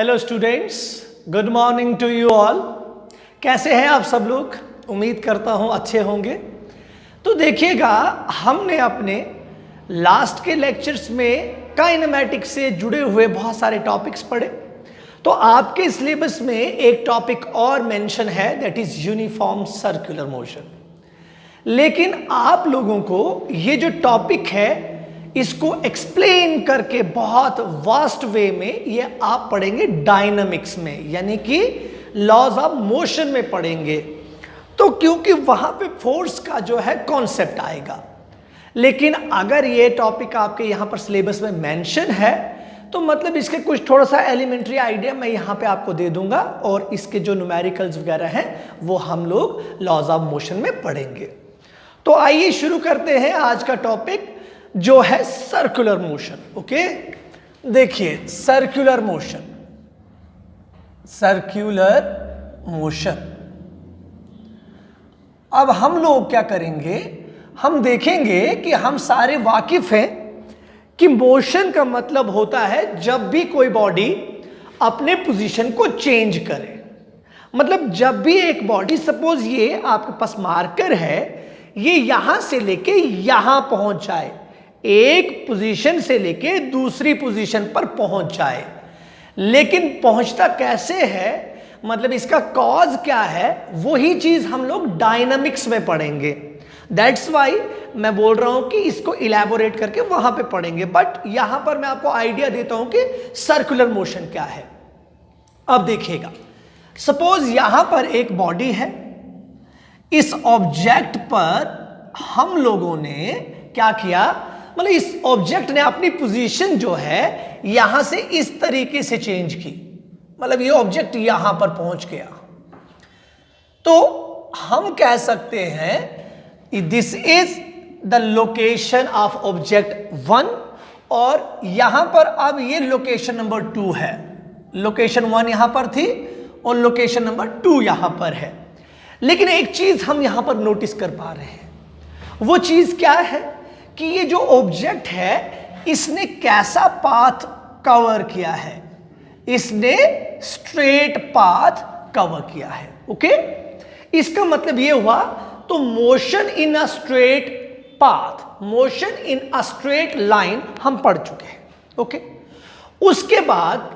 Hello students, good morning to you all. कैसे हैं आप सब लोग? उम्मीद करता हूं अच्छे होंगे। तो देखिएगा, हमने अपने लास्ट के लेक्चर्स में काइनेमैटिक्स से जुड़े हुए बहुत सारे टॉपिक्स पढ़े। तो आपके सिलेबस में एक टॉपिक और मेंशन है, that is uniform circular motion. लेकिन आप लोगों को ये जो टॉपिक है इसको एक्सप्लेन करके बहुत वास्ट वे में ये आप पढ़ेंगे डायनामिक्स में, यानी कि लॉज ऑफ मोशन में पढ़ेंगे। तो क्योंकि वहां पे फोर्स का जो है कॉन्सेप्ट आएगा। लेकिन अगर ये टॉपिक आपके यहां पर सिलेबस में मेंशन है तो मतलब इसके कुछ थोड़ा सा एलिमेंट्री आइडिया मैं यहां पे आपको दे दूंगा, और इसके जो न्यूमेरिकल्स वगैरह हैं वो हम लोग लॉज ऑफ मोशन में पढ़ेंगे। तो आइए शुरू करते हैं आज का टॉपिक जो है सर्कुलर मोशन। ओके, देखिए सर्कुलर मोशन, सर्कुलर मोशन। अब हम लोग क्या करेंगे, हम देखेंगे कि हम सारे वाकिफ हैं कि मोशन का मतलब होता है जब भी कोई बॉडी अपने पोजीशन को चेंज करे। मतलब जब भी एक बॉडी, सपोज ये आपके पास मार्कर है, ये यहां से लेके यहां पहुंच जाए, एक पोजीशन से लेके दूसरी पोजीशन पर पहुंच जाए। लेकिन पहुंचता कैसे है, मतलब इसका कॉज क्या है, वही चीज हम लोग डायनामिक्स में पढ़ेंगे। दैट्स वाई मैं बोल रहा हूं कि इसको इलैबोरेट करके वहां पे पढ़ेंगे, बट यहां पर मैं आपको आइडिया देता हूं कि सर्कुलर मोशन क्या है। अब देखिएगा, सपोज यहां पर एक बॉडी है, इस ऑब्जेक्ट पर हम लोगों ने क्या किया, मतलब इस ऑब्जेक्ट ने अपनी पोजीशन जो है यहां से इस तरीके से चेंज की, मतलब ये ऑब्जेक्ट यहां पर पहुंच गया। तो हम कह सकते हैं this is the location of object 1, और यहां पर अब ये लोकेशन नंबर 2 है। लोकेशन 1 यहां पर थी और लोकेशन नंबर 2 यहां पर है। लेकिन एक चीज हम यहां पर नोटिस कर पा रहे हैं, वो चीज क्या है कि ये जो ऑब्जेक्ट है इसने कैसा पाथ कवर किया है, इसने स्ट्रेट पाथ कवर किया है। ओके, इसका मतलब ये हुआ, तो motion in a straight path, motion in a straight line हम पढ़ चुके हैं। ओके, उसके बाद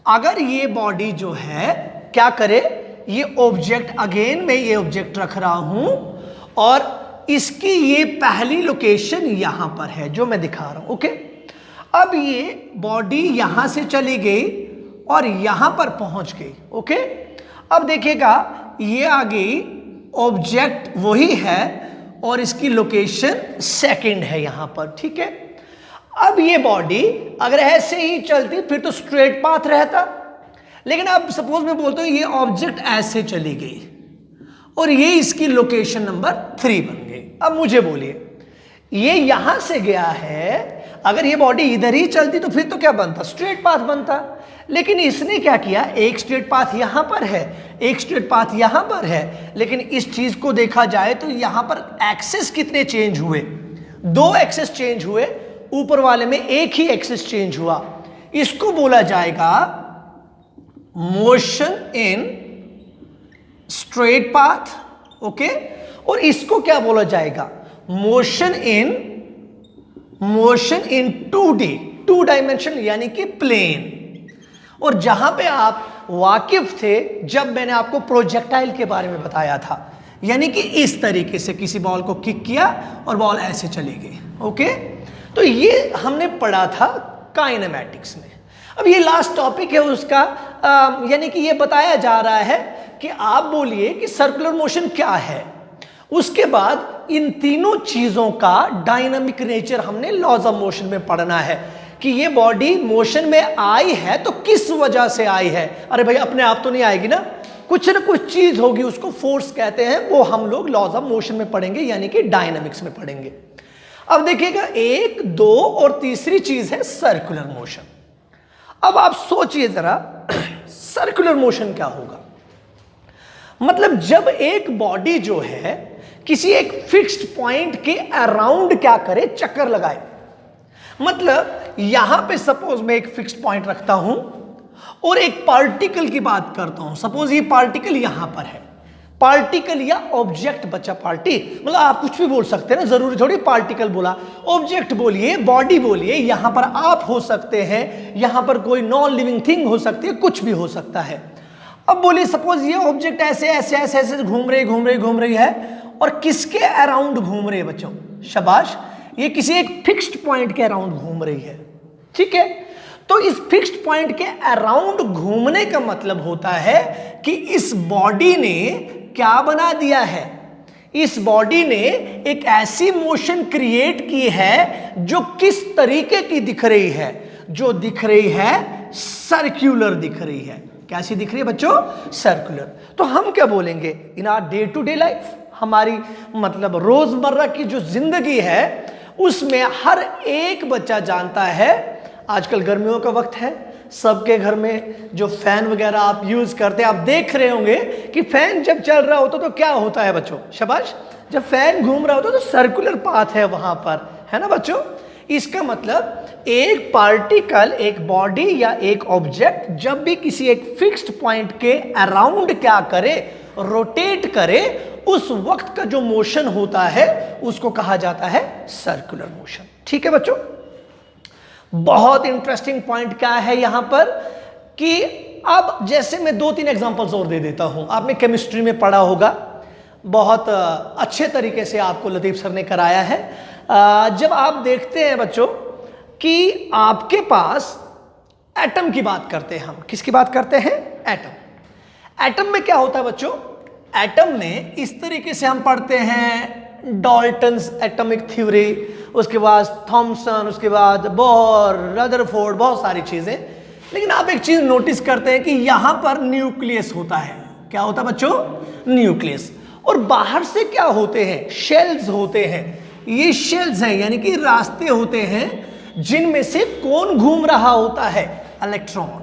अगर ये बॉडी जो है क्या करे, ये ऑब्जेक्ट, अगेन मैं ये ऑब्जेक्ट रख रहा हूं और इसकी ये पहली लोकेशन यहां पर है जो मैं दिखा रहा हूं। ओके, अब ये बॉडी यहां से चली गई और यहां पर पहुंच गई। ओके, अब देखिएगा ये आ गई, ऑब्जेक्ट वही है और इसकी लोकेशन सेकंड है यहां पर। ठीक है, अब ये बॉडी अगर ऐसे ही चलती फिर तो स्ट्रेट पाथ रहता, लेकिन अब सपोज मैं बोलता हूं ये ऑब्जेक्ट ऐसे चली गई और ये इसकी लोकेशन नंबर 3 बन गई। अब मुझे बोलिए, ये यहां से गया है, अगर ये बॉडी इधर ही चलती तो फिर तो क्या बनता, स्ट्रेट पाथ बनता। लेकिन इसने क्या किया, एक स्ट्रेट पाथ यहां पर है, एक स्ट्रेट पाथ यहां पर है, लेकिन इस चीज को देखा जाए तो यहां पर एक्सिस कितने चेंज हुए, 2 एक्सिस चेंज हुए, ऊपर वाले में एक ही एक्सिस चेंज हुआ। इसको बोला जाएगा motion in straight path. Okay, और इसको क्या बोला जाएगा, मोशन इन 2D, 2 डायमेंशन यानी कि प्लेन। और जहां पे आप वाकिफ थे जब मैंने आपको प्रोजेक्टाइल के बारे में बताया था, यानी कि इस तरीके से किसी बॉल को किक किया और बॉल ऐसे चली गई। ओके, तो ये हमने पढ़ा था काइनेमैटिक्स में। अब ये लास्ट टॉपिक है उसका, यानी कि ये बताया जा रहा है कि आप बोलिए कि सर्कुलर मोशन क्या है। उसके बाद इन तीनों चीजों का डायनामिक नेचर हमने लॉज ऑफ मोशन में पढ़ना है कि ये बॉडी मोशन में आई है तो किस वजह से आई है। अरे भाई अपने आप तो नहीं आएगी ना कुछ चीज होगी, उसको फोर्स कहते हैं, वो हम लोग लॉज ऑफ मोशन में पढ़ेंगे, यानी कि डायनामिक्स में पढ़ेंगे। अब देखिएगा, 1, 2 और तीसरी चीज है सर्कुलर मोशन। अब आप सोचिए जरा सर्कुलर मोशन क्या होगा। मतलब जब एक बॉडी जो है किसी एक फिक्स्ड पॉइंट के अराउंड क्या करे, चक्कर लगाए। मतलब यहां पे सपोज मैं एक फिक्स्ड पॉइंट रखता हूं और एक पार्टिकल की बात करता हूं, सपोज ये पार्टिकल यहां पर है, पार्टिकल या ऑब्जेक्ट, बच्चा पार्टी मतलब आप कुछ भी बोल सकते हैं ना, जरूरी थोड़ी पार्टिकल बोला, ऑब्जेक्ट बोलिए, बॉडी बोलिए, यहां पर आप हो सकते हैं, यहां पर कोई नॉन लिविंग थिंग हो सकती है, कुछ भी हो सकता है। अब बोलिए सपोज ये ऑब्जेक्ट ऐसे ऐसे ऐसे ऐसे घूम रही है और किसके अराउंड घूम रही है बच्चों? शाबाश, ये किसी एक फिक्स्ड पॉइंट के अराउंड घूम रही है, ठीक है। तो इस फिक्स्ड पॉइंट के अराउंड घूमने का मतलब होता है कि इस बॉडी ने क्या बना दिया है, इस बॉडी ने एक ऐसी मोशन क्रिएट की है जो किस तरीके की दिख रही है, जो दिख रही है सर्कुलर दिख रही है। कैसी दिख रही है बच्चों? सर्कुलर। तो हम क्या बोलेंगे in our day to day life, हमारी मतलब रोजमर्रा की जो जिंदगी है उसमें हर एक बच्चा जानता है, आजकल गर्मियों का वक्त है, सबके घर में जो फैन वगैरह आप यूज करते हैं, आप देख रहे होंगे कि फैन जब चल रहा होता तो क्या होता है बच्चों? शाबाश, जब फैन घूम रहा होता तो सर्कुलर पाथ है वहां पर, है ना बच्चों। इसका मतलब एक पार्टिकल, एक बॉडी या एक ऑब्जेक्ट जब भी किसी एक फिक्स्ड पॉइंट के अराउंड क्या करे, रोटेट करे, उस वक्त का जो मोशन होता है उसको कहा जाता है सर्कुलर मोशन। ठीक है बच्चों, बहुत इंटरेस्टिंग पॉइंट क्या है यहां पर कि अब जैसे मैं 2-3 एग्जांपल्स और दे देता हूं, आपने केमिस्ट्री में पढ़ा होगा, बहुत अच्छे तरीके से आपको लतीफ सर ने कराया है। जब आप देखते हैं बच्चों कि आपके पास एटम की बात करते हैं, हम किसकी बात करते हैं? एटम। एटम में क्या होता है बच्चों? एटम में इस तरीके से हम पढ़ते हैं डाल्टन्स एटॉमिक थ्योरी, उसके बाद थॉमसन, उसके बाद बोर, रदरफोर्ड, बहुत सारी चीजें। लेकिन आप एक चीज नोटिस करते हैं कि यहां पर न्यूक्लियस होता है। क्या होता है बच्चों? न्यूक्लियस। और बाहर से क्या होते हैं? शेल्स होते हैं। ये शेल्स हैं, यानी कि रास्ते होते हैं जिनमें से कौन घूम रहा होता है? इलेक्ट्रॉन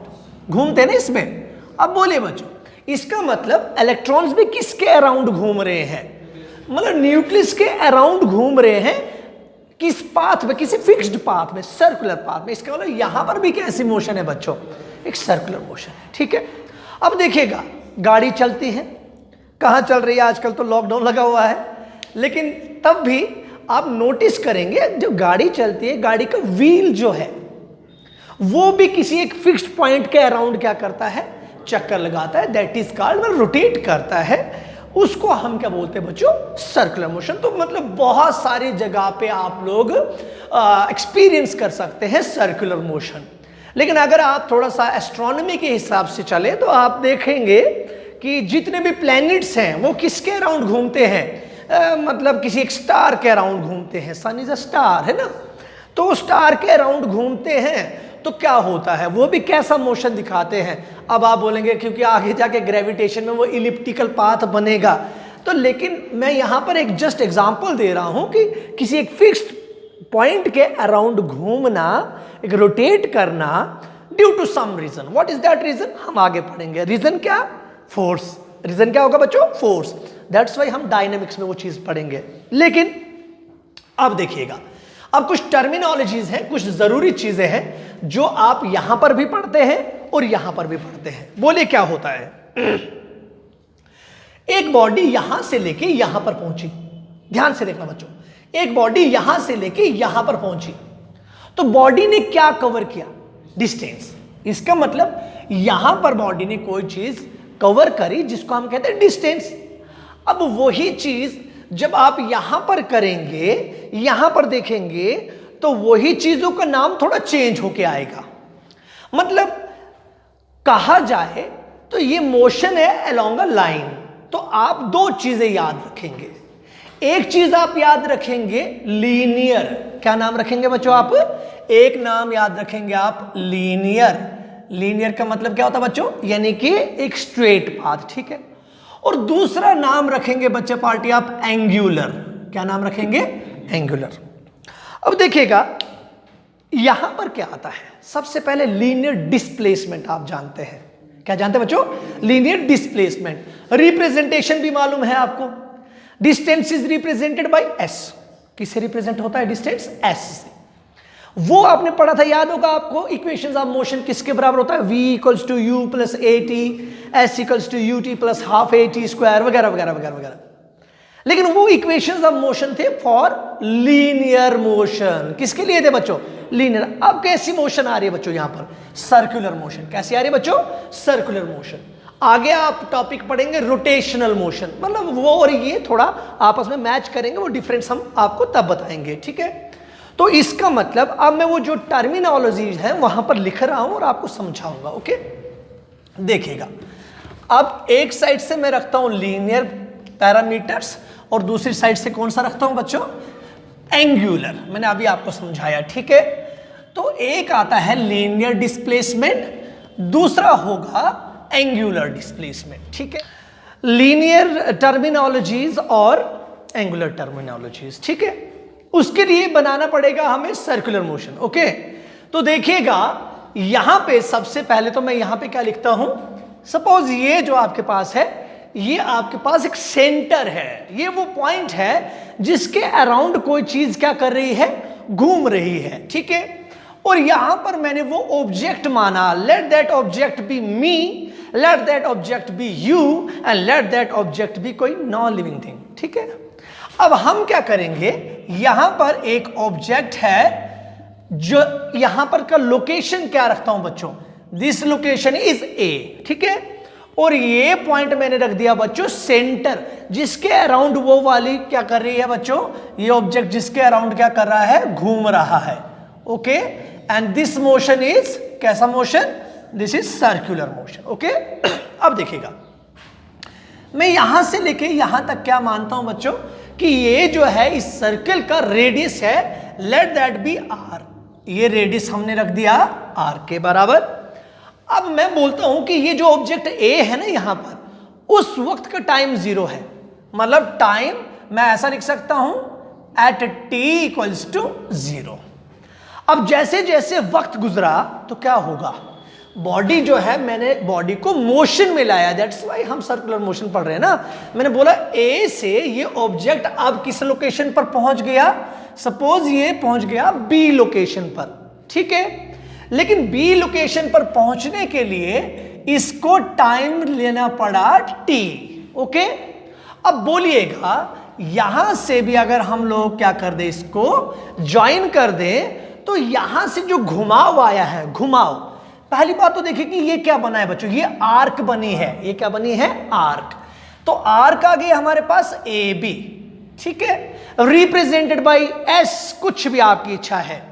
घूमते हैं ना इसमें। अब बोलिए बच्चों, इसका मतलब इलेक्ट्रॉन्स भी किसके अराउंड घूम रहे हैं? मतलब न्यूक्लियस के अराउंड घूम रहे हैं, किस पाथ में? किसी फिक्स्ड पाथ में, सर्कुलर पाथ में। इसका मतलब यहां पर भी कैसी मोशन है बच्चों? एक सर्कुलर मोशन है। ठीक है, अब देखिएगा गाड़ी चलती है, कहां चल रही है? आजकल तो लॉकडाउन लगा हुआ है, लेकिन तब भी आप नोटिस करेंगे जब गाड़ी चलती है, गाड़ी का व्हील जो है वो भी किसी एक फिक्स्ड पॉइंट के अराउंड क्या करता है? चक्कर लगाता है। दैट इज कॉल्ड, रोटेट करता है। उसको हम क्या बोलते हैं बच्चों? Circular motion. तो मतलब बहुत सारी जगह पे आप लोग एक्सपीरियंस कर सकते हैं सर्कुलर मोशन। लेकिन अगर आप थोड़ा सा एस्ट्रोनॉमी के हिसाब से चले तो आप देखेंगे कि जितने भी प्लैनेट्स हैं वो किसके अराउंड घूमते हैं? मतलब किसी एक स्टार के अराउंड घूमते हैं। सन इज अ स्टार, है ना? तो स्टार के अराउंड घूमते हैं तो क्या होता है? वो भी कैसा मोशन दिखाते हैं? अब आप बोलेंगे क्योंकि आगे जाके ग्रेविटेशन में वो इलिप्टिकल पाथ बनेगा, तो लेकिन मैं यहां पर एक जस्ट एग्जांपल दे रहा हूं कि किसी एक फिक्स्ड पॉइंट के अराउंड घूमना, एक रोटेट करना due to some reason. What is that reason? हम आगे पढ़ेंगे। रीजन क्या? फोर्स। रीजन क्या होगा बच्चों? फोर्स। दैट्स वाई हम डायनेमिक्स में वो चीज पढ़ेंगे। लेकिन अब देखिएगा, अब कुछ टर्मिनोलॉजीज हैं, कुछ जरूरी चीजें हैं जो आप यहां पर भी पढ़ते हैं और यहां पर भी पढ़ते हैं। बोले क्या होता है? एक बॉडी यहां से लेके यहां पर पहुंची, ध्यान से देखना बच्चों, एक बॉडी यहां से लेके यहां पर पहुंची, तो बॉडी ने क्या कवर किया? डिस्टेंस। इसका मतलब यहां पर बॉडी ने कोई चीज कवर करी जिसको हम कहते हैं डिस्टेंस। अब वही चीज जब आप यहां पर करेंगे, यहां पर देखेंगे, तो वही चीजों का नाम थोड़ा चेंज होके आएगा। मतलब कहा जाए तो ये मोशन है अलोंग अ लाइन। तो आप दो चीजें याद रखेंगे। एक चीज आप याद रखेंगे लीनियर। क्या नाम रखेंगे बच्चों आप? एक नाम याद रखेंगे आप लीनियर। लीनियर का मतलब क्या होता है बच्चों? यानी कि एक स्ट्रेट पाथ। ठीक है। और दूसरा नाम रखेंगे बच्चे पार्टी आप एंगुलर। क्या नाम रखेंगे? एंगुलर। अब देखिएगा यहां पर क्या आता है? सबसे पहले लीनियर डिस्प्लेसमेंट आप जानते हैं। क्या जानते हैं बच्चों? Linear displacement. रिप्रेजेंटेशन भी मालूम है आपको। Distance is represented by S. किससे रिप्रेजेंट होता है डिस्टेंस? एस से। वो आपने पढ़ा था, याद होगा आपको, इक्वेशंस ऑफ मोशन किसके बराबर होता है, v equals to u plus a t, s equals to u t plus half a t square, वगैरह वगैरह वगैरह वगैरह। लेकिन वो इक्वेशंस ऑफ मोशन थे फॉर लीनियर मोशन। किसके लिए थे बच्चों, लीनियर। अब कैसी मोशन आ रही है बच्चों, यहां पर सर्कुलर मोशन। कैसी आ रही है बच्चों, सर्कुलर मोशन। आगे आप टॉपिक पढ़ेंगे रोटेशनल मोशन, मतलब वो और ये थोड़ा आपस में मैच करेंगे, वो डिफरेंस हम आपको तब बताएंगे, ठीक है। तो इसका मतलब अब मैं वो जो टर्मिनोलॉजीज है वहां पर लिख रहा हूं और आपको समझाऊंगा, ओके। देखिएगा, अब एक साइड से मैं रखता हूं लीनियर पैरामीटर्स और दूसरी साइड से कौन सा रखता हूं बच्चों, एंगुलर। मैंने अभी आपको समझाया, ठीक है। तो एक आता है लीनियर डिस्प्लेसमेंट, दूसरा होगा एंगुलर डिस्प्लेसमेंट, ठीक है। लीनियर टर्मिनोलॉजीज और एंगुलर टर्मिनोलॉजीज, ठीक है। उसके लिए बनाना पड़ेगा हमें सर्कुलर मोशन, ओके। तो देखिएगा यहां पे सबसे पहले तो मैं यहां पे क्या लिखता हूं, सपोज ये जो आपके पास है, ये आपके पास एक सेंटर है, ये वो पॉइंट है जिसके अराउंड कोई चीज क्या कर रही है, घूम रही है, ठीक है। और यहां पर मैंने वो ऑब्जेक्ट माना, let that object be me, let that object be you and let that object be कोई नॉन लिविंग थिंग, ठीक है। अब हम क्या करेंगे, यहां पर एक ऑब्जेक्ट है जो यहां पर का लोकेशन क्या रखता हूं बच्चों, दिस लोकेशन इज ए, ठीक है। और ये पॉइंट मैंने रख दिया बच्चों सेंटर, जिसके अराउंड वो वाली क्या कर रही है बच्चों, ये ऑब्जेक्ट जिसके अराउंड क्या कर रहा है, घूम रहा है, okay. And this motion is कैसा motion, this is circular motion, okay. अब देखिएगा, मैं यहां से लेके यहां तक क्या मानता हूं बच्चों कि ये जो है इस सर्कल का रेडियस है, लेट दैट बी आर। ये रेडियस हमने रख दिया आर के बराबर। अब मैं बोलता हूं कि ये जो ऑब्जेक्ट ए है ना यहां पर, उस वक्त का टाइम 0 है, मतलब टाइम मैं ऐसा लिख सकता हूं एट टी इक्वल्स टू 0। अब जैसे जैसे वक्त गुजरा तो क्या होगा, बॉडी जो है, मैंने बॉडी को मोशन में लाया, दैट्स व्हाई हम सर्कुलर मोशन पढ़ रहे हैं ना। मैंने बोला ए से ये ऑब्जेक्ट अब किस लोकेशन पर पहुंच गया, सपोज ये पहुंच गया बी लोकेशन पर, ठीक है। लेकिन बी लोकेशन पर पहुंचने के लिए इसको टाइम लेना पड़ा टी, ओके। अब बोलिएगा यहां से भी अगर हम लोग क्या कर दे, इसको ज्वाइन कर दे, तो यहां से जो घुमाव आया है, घुमाव, पहली बात तो देखिए कि ये क्या बना है बच्चों, ये आर्क बनी है, ये क्या बनी है, आर्क। तो आर्क आ गई हमारे पास ए बी, ठीक है, रिप्रेजेंटेड बाय एस, कुछ भी आपकी इच्छा है।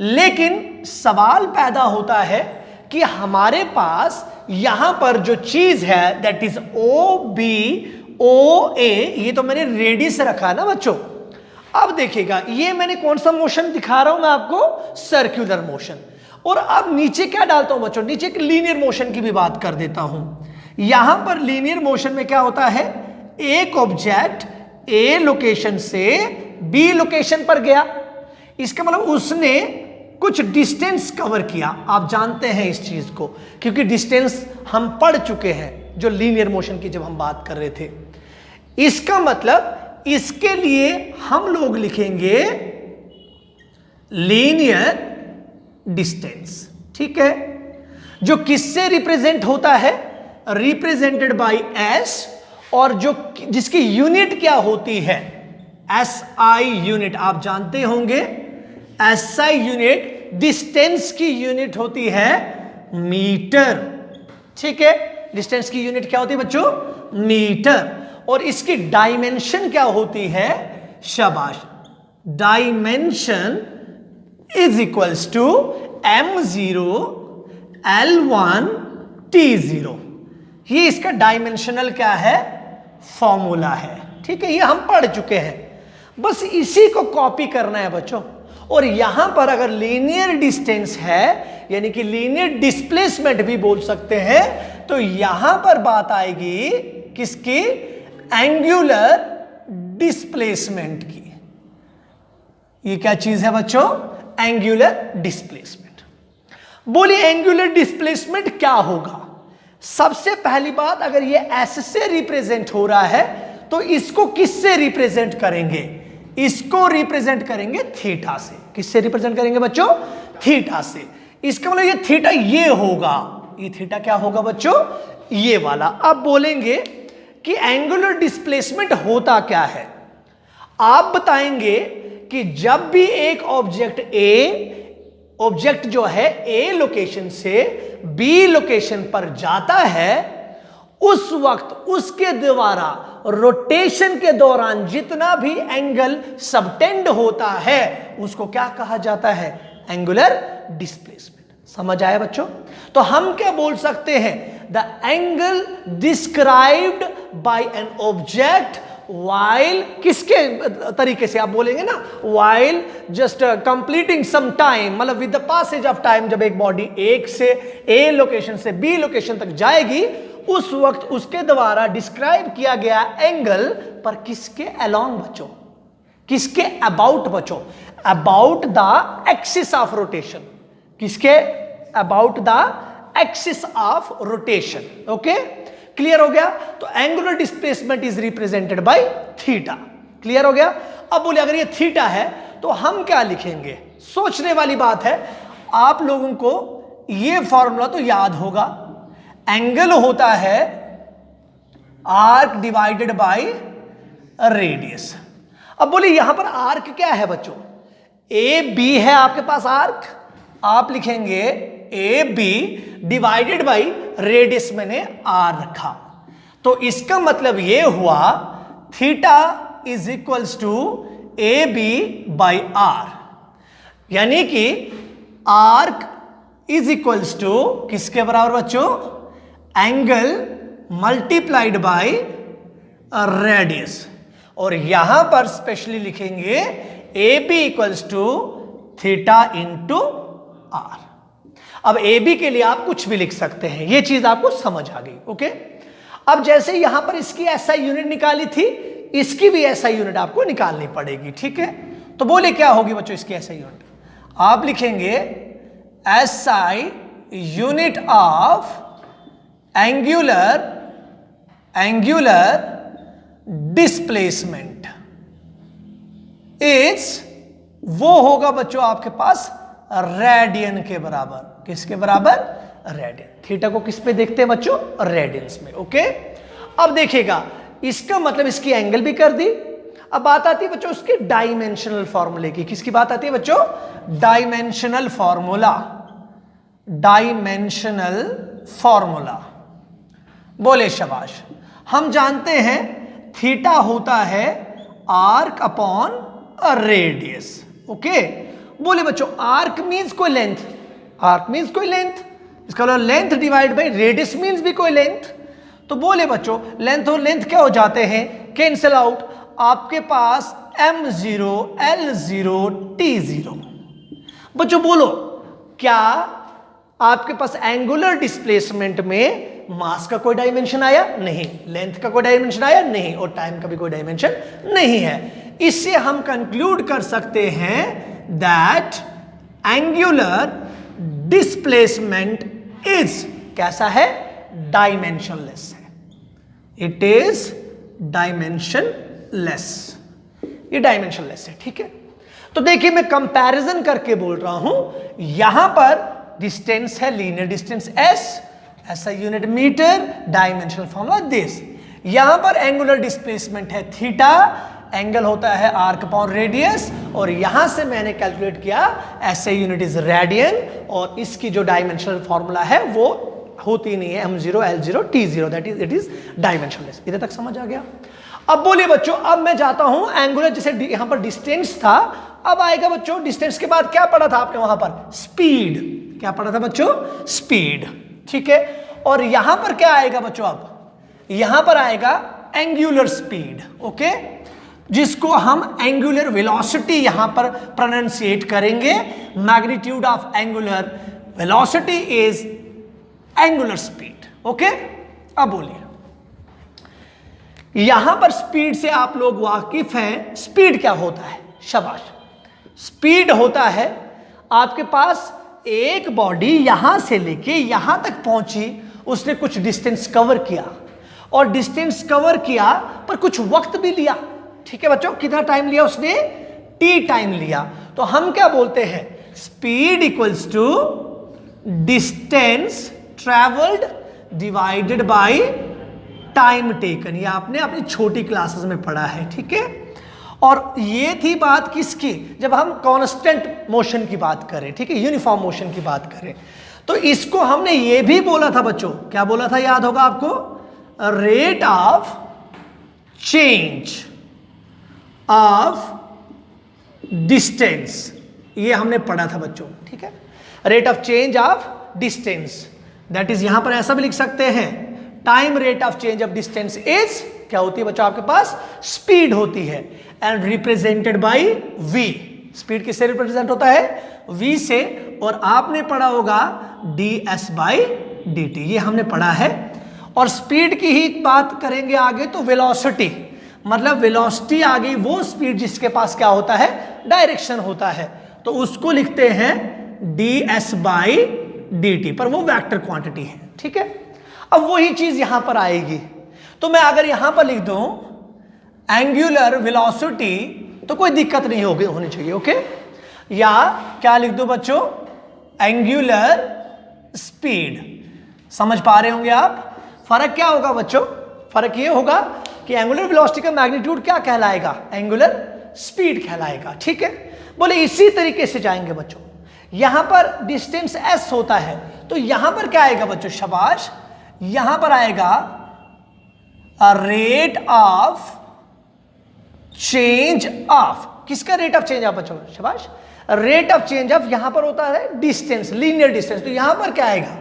लेकिन सवाल पैदा होता है कि हमारे पास यहां पर जो चीज है that is O B O A, ये तो मैंने रेडियस रखा है ना बच्चों। अब देखिएगा ये मैंने कौन सा मोशन दिखा रहा हूं मैं आपको, सर्कुलर मोशन। और अब नीचे क्या डालता हूं बच्चों, नीचे एक लीनियर मोशन की भी बात कर देता हूं। यहां पर लीनियर मोशन में क्या होता है, एक ऑब्जेक्ट ए लोकेशन से बी लोकेशन पर गया, इसका मतलब उसने कुछ डिस्टेंस कवर किया। आप जानते हैं इस चीज को, क्योंकि डिस्टेंस हम पढ़ चुके हैं जो लीनियर मोशन की जब हम बात कर रहे थे। इसका मतलब इसके लिए हम लोग लिखेंगे लीनियर डिस्टेंस, ठीक है, जो किससे रिप्रेजेंट होता है, रिप्रेजेंटेड बाय एस, और जो जिसकी यूनिट क्या होती है, एस आई यूनिट। आप जानते होंगे एस आई यूनिट डिस्टेंस की यूनिट होती है मीटर, ठीक है। डिस्टेंस की यूनिट क्या होती है बच्चों, मीटर। और इसकी डायमेंशन क्या होती है, शाबाश, dimension is equals to m0 l1 t0। ये इसका डायमेंशनल क्या है, फॉर्मूला है, ठीक है। ये हम पढ़ चुके हैं, बस इसी को कॉपी करना है बच्चों। और यहां पर अगर लीनियर डिस्टेंस है, यानी कि लीनियर डिस्प्लेसमेंट भी बोल सकते हैं, तो यहां पर बात आएगी किसकी, एंगुलर डिस्प्लेसमेंट की। ये क्या चीज है बच्चों, एंगुलर डिस्प्लेसमेंट। बोलिए एंगुलर डिस्प्लेसमेंट क्या होगा। सबसे पहली बात, अगर ये एस से रिप्रेजेंट हो रहा है तो इसको किससे रिप्रेजेंट करेंगे, इसको रिप्रेजेंट करेंगे थीटा से। किससे रिप्रेजेंट करेंगे बच्चों? थीटा से। इसका मतलब ये थीटा ये होगा, ये थीटा क्या होगा बच्चों? ये वाला। अब बोलेंगे कि एंगुलर डिस्प्लेसमेंट होता क्या है। आप बताएंगे कि जब भी एक ऑब्जेक्ट जो है ए लोकेशन से बी लोकेशन पर जाता है, उस वक्त उसके द्वारा रोटेशन के दौरान जितना भी एंगल सबटेंड होता है उसको क्या कहा जाता है? Angular displacement. समझ आया बच्चों? तो हम क्या बोल सकते हैं? The angle described bye an object while, किसके तरीके से आप बोलेंगे ना, while just completing some time, मतलब with the passage of time, जब एक बॉडी एक से ए लोकेशन से बी लोकेशन तक जाएगी, उस वक्त उसके द्वारा डिस्क्राइब किया गया एंगल पर किसके अलोंग बच्चों? किसके अबाउट बच्चों? About the axis of rotation. किसके? About the axis of rotation. Okay, clear हो गया? तो angular displacement is represented by theta. Clear हो गया? अब बोले अगर ये थीटा है तो हम क्या लिखेंगे? सोचने वाली बात है। आप लोगों को ये फॉर्मूला तो याद होगा, एंगल होता है आर्क डिवाइडेड बाय रेडियस। अब बोले यहां पर आर्क क्या है बच्चों? ए बी है आपके पास आर्क, आप लिखेंगे A B divided by radius मैंने आर रखा। तो इसका मतलब ये हुआ theta is equals to A B by r, यानी कि आर्क इज इक्वल्स टू किसके बराबर बच्चों? Angle multiplied by radius. और यहां पर स्पेशली लिखेंगे A B equals to theta into r. अब ए बी के लिए आप कुछ भी लिख सकते हैं, ये चीज आपको समझ आ गई। ओके, अब जैसे यहां पर इसकी एसआई यूनिट निकाली थी, इसकी भी एसआई यूनिट आपको निकालनी पड़ेगी। ठीक है, तो बोले क्या होगी बच्चों इसकी एसआई यूनिट? आप लिखेंगे SI unit of angular displacement is, वो होगा बच्चों आपके पास रेडियन के बराबर। किसके बराबर? रेडियन। थीटा को किस पे देखते हैं बच्चों? रेडियंस में। ओके, अब देखिएगा इसका मतलब इसकी एंगल भी कर दी। अब बात आती है बच्चों उसके डायमेंशनल फॉर्मूले की। किसकी बात आती है बच्चों? Dimensional formula. डायमेंशनल फॉर्मूला बोले शाबाश। हम जानते हैं थीटा होता है आर्क अपॉन रेडियस। ओके, बोले बच्चों आर्क मींस कोई लेंथ, आर्क मींस कोई लेंथ, इसका मतलब length divide by radius means भी कोई लेंथ। तो बोले बच्चों लेंथ और लेंथ क्या हो जाते हैं? Cancel out. आपके पास m0 l0 t0। बच्चों बोलो क्या आपके पास एंगुलर डिस्प्लेसमेंट में मास का कोई डायमेंशन आया? नहीं। लेंथ का कोई डायमेंशन आया? नहीं। और टाइम का भी कोई डायमेंशन नहीं है। इससे हम कंक्लूड कर सकते हैं दैट एंगुलर डिस्प्लेसमेंट इज कैसा है? डायमेंशनलेस है। It is dimensionless. ये डायमेंशनलेस है। ठीक है, तो देखिए मैं कंपैरिजन करके बोल रहा हूं। यहां पर डिस्टेंस है लीनियर डिस्टेंस s, ऐसा unit metre, dimensional formula this. यहां पर एंगुलर डिस्प्लेसमेंट है थीटा, एंगल होता है आर्क अपॉन रेडियस, और यहां से मैंने कैलकुलेट किया ऐसे यूनिट इज रेडियन, और इसकी जो डायमेंशनल फॉर्मूला है वो होती नहीं है m0 l0 t0, that is it is dimensionless. इधर तक समझ आ गया? अब बोलिए बच्चों, अब मैं जाता हूं एंगुलर, जैसे यहां पर डिस्टेंस था, अब आएगा बच्चों डिस्टेंस के बाद क्या पढ़ा था आपने वहां पर? स्पीड। क्या पढ़ा था बच्चों? स्पीड। ठीक है, और यहां पर क्या आएगा बच्चों? अब यहां पर आएगा एंगुलर स्पीड। ओके, जिसको हम एंगुलर वेलोसिटी यहां पर प्रोनाउंसिएट करेंगे। Magnitude of angular velocity is angular speed. Okay, अब बोलिए यहां पर स्पीड से आप लोग वाकिफ हैं। स्पीड क्या होता है? शाबाश। स्पीड होता है आपके पास एक बॉडी यहां से लेके यहां तक पहुंची, उसने कुछ डिस्टेंस कवर किया, और डिस्टेंस कवर किया पर कुछ वक्त भी लिया। ठीक है बच्चों, कितना टाइम लिया उसने, t टाइम लिया। तो हम क्या बोलते हैं, speed equals to distance travelled divided by time taken. ये आपने अपनी छोटी क्लासेस में पढ़ा है, ठीक है। और ये थी बात किसकी, जब हम कांस्टेंट मोशन की बात करें, ठीक है, यूनिफॉर्म मोशन की बात करें। तो इसको हमने ये भी बोला था बच्चों, क्या बोला था, याद होगा आपको, rate of change of distance, ये हमने पढ़ा था बच्चों, ठीक है। Rate of change of distance, that is यहां पर ऐसा भी लिख सकते हैं, time rate of change of distance is, क्या होती है बच्चों आपके पास, स्पीड होती है, and represented by v। Speed किससे रिप्रेजेंट होता है, v से, और आपने पढ़ा होगा ds बाय dt, ये हमने पढ़ा है। और स्पीड की ही बात करेंगे आगे तो वेलोसिटी, मतलब वेलोसिटी आ गई वो स्पीड जिसके पास क्या होता है, डायरेक्शन होता है, तो उसको लिखते हैं ds बाय dt, पर वो वेक्टर क्वांटिटी है, ठीक है। अब वही चीज यहां पर आएगी, तो मैं अगर यहां पर लिख दूं एंगुलर वेलोसिटी तो कोई दिक्कत नहीं होनी चाहिए, ओके। या क्या लिख दो बच्चों, एंगुलर स्पीड, समझ पा रहे होंगे आप। फर्क क्या होगा बच्चों, फर्क ये होगा कि एंगुलर वेलोसिटी का मैग्नीट्यूड क्या कहलाएगा, एंगुलर स्पीड कहलाएगा, ठीक है। बोले इसी तरीके से जाएंगे बच्चों, यहां पर डिस्टेंस s होता है, तो यहां पर क्या आएगा बच्चों, शाबाश, यहां पर आएगा रेट ऑफ चेंज ऑफ, किसका रेट ऑफ चेंज ऑफ बच्चों, शाबाश, रेट ऑफ चेंज ऑफ, यहां पर होता है डिस्टेंस, लीनियर डिस्टेंस, तो यहां पर क्या आएगा,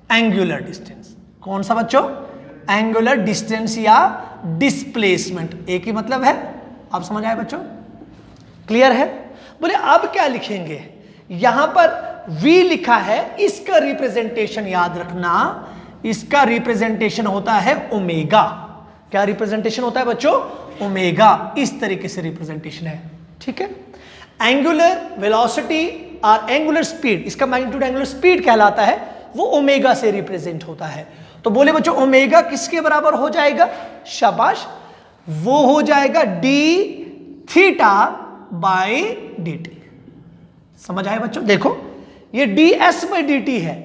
एंगुलर डिस्टेंस। कौन सा बच्चों, एंगुलर डिस्टेंस या डिस्प्लेसमेंट, एक ही मतलब है, आप समझ आए बच्चों, क्लियर है। बोले अब क्या लिखेंगे, यहां पर v लिखा है, इसका रिप्रेजेंटेशन याद रखना, इसका रिप्रेजेंटेशन होता है ओमेगा। क्या रिप्रेजेंटेशन होता है बच्चों, ओमेगा, इस तरीके से रिप्रेजेंटेशन है, ठीक है। एंगुलर वेलोसिटी और एंगुलर स्पीड, इसका मैग्नीट्यूड एंगुलर स्पीड कहलाता है, वो ओमेगा से रिप्रेजेंट होता है। तो बोले बच्चों ओमेगा किसके बराबर हो जाएगा, शाबाश, वो हो जाएगा डी थीटा बाय dt। समझ आए बच्चों, देखो ये ds बाय dt है,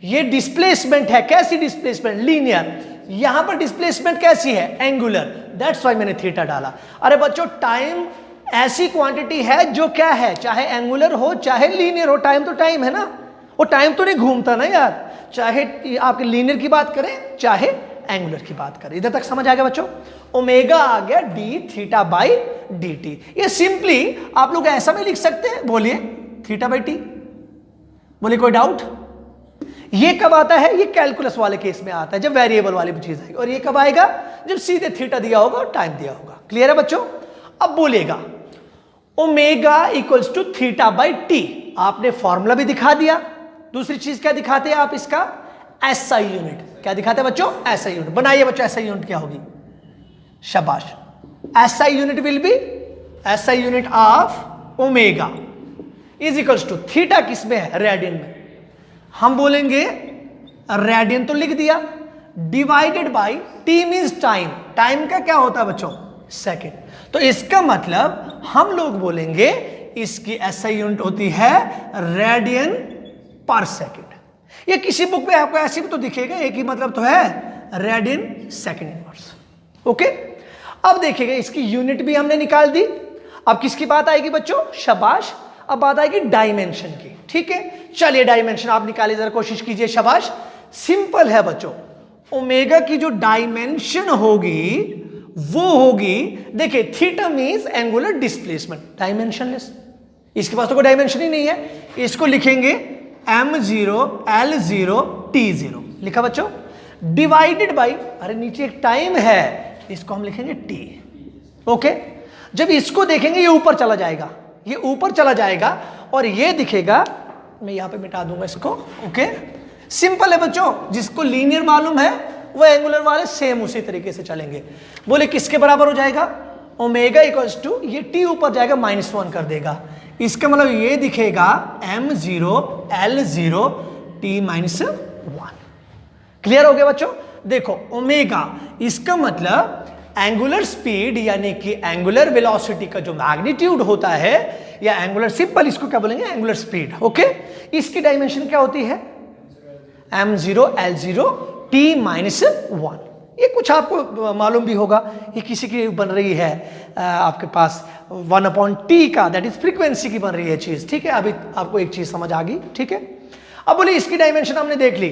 ये डिस्प्लेसमेंट है, कैसी डिस्प्लेसमेंट, लीनियर, यहां पर डिस्प्लेसमेंट कैसी है, एंगुलर, दैट्स व्हाई मैंने थीटा डाला। अरे बच्चों टाइम ऐसी क्वांटिटी है जो क्या है, चाहे एंगुलर हो चाहे लीनियर हो, टाइम तो टाइम है ना, वो टाइम तो नहीं घूमता ना यार, चाहे आपके लीनियर की बात करें चाहे एंगुलर की बात करें। इधर तक समझ आ गया बच्चों, ओमेगा आ गया D theta by D T. ये सिंपली आप लोग ऐसा भी लिख सकते हैं, बोलिए थीटा बाई टी, बोलिए कोई डाउट। ये कब आता है, ये कैलकुलस वाले केस में आता है, जब वेरिएबल वाली चीज आएगी, और ये कब आएगा, जब सीधे थीटा दिया होगा और टाइम दिया होगा। क्लियर है बच्चों। अब बोलेगा omega equals to theta by t, आपने फॉर्मूला भी दिखा दिया। दूसरी चीज क्या दिखाते हैं आप, इसका एसआई यूनिट, क्या दिखाते हैं बच्चों, एसआई यूनिट। बनाइए बच्चों एसआई यूनिट क्या होगी, शाबाश, SI unit will be SI unit of omega is equals to, theta किसमें है, रेडियन में, हम बोलेंगे रेडियन तो लिख दिया, divided by T means time, time का क्या होता है बच्चों, सेकंड। तो इसका मतलब हम लोग बोलेंगे इसकी एसआई यूनिट होती है रेडियन पर सेकंड। ये किसी बुक में आपको ऐसे भी तो दिखेगा, एक ही मतलब तो है, रेडियन सेकंड इनवर्स। ओके, अब देखिएगा इसकी यूनिट भी हमने निकाल दी। अब किसकी बात आएगी बच्चों, शाबाश, अब बात आएगी डायमेंशन की। ठीक है, चलिए डायमेंशन आप निकालिए, जरा कोशिश कीजिए, शाबाश। सिंपल है बच्चों, ओमेगा की जो डायमेंशन होगी वो होगी, देखिए theta means angular displacement, dimensionless, इसके पास तो कोई डायमेंशन ही नहीं है। इसको लिखेंगे m0 l0 t0, लिखा बच्चों, डिवाइडेड बाय, अरे नीचे एक टाइम है, इसको हम लिखेंगे t। ओके, जब इसको देखेंगे ये ऊपर चला जाएगा, ये ऊपर चला जाएगा और ये दिखेगा, मैं यहां पे मिटा दूंगा इसको। ओके, सिंपल है बच्चों, जिसको लीनियर मालूम है वो एंगुलर वाले सेम उसी तरीके से चलेंगे। बोले किसके बराबर हो जाएगा, ओमेगा इक्वल्स टू, ये टी ऊपर जाएगा -1 कर देगा, इसका मतलब ये दिखेगा m0 l0 t-1। क्लियर हो गया बच्चों। देखो ओमेगा, इसका मतलब एंगुलर स्पीड यानी कि एंगुलर वेलोसिटी का जो मैग्नीट्यूड होता है, या एंगुलर, सिंपल इसको क्या बोलेंगे, एंगुलर स्पीड। ओके, इसकी डायमेंशन क्या होती है, m0 L0 t-1। ये कुछ आपको मालूम भी होगा, ये किसी की बन रही है आपके पास 1/t का, दैट इज फ्रीक्वेंसी की बन रही है चीज। ठीक है, अभी आपको एक चीज समझ आ गई। ठीक है, अब बोलिए इसकी डायमेंशन हमने देख ली,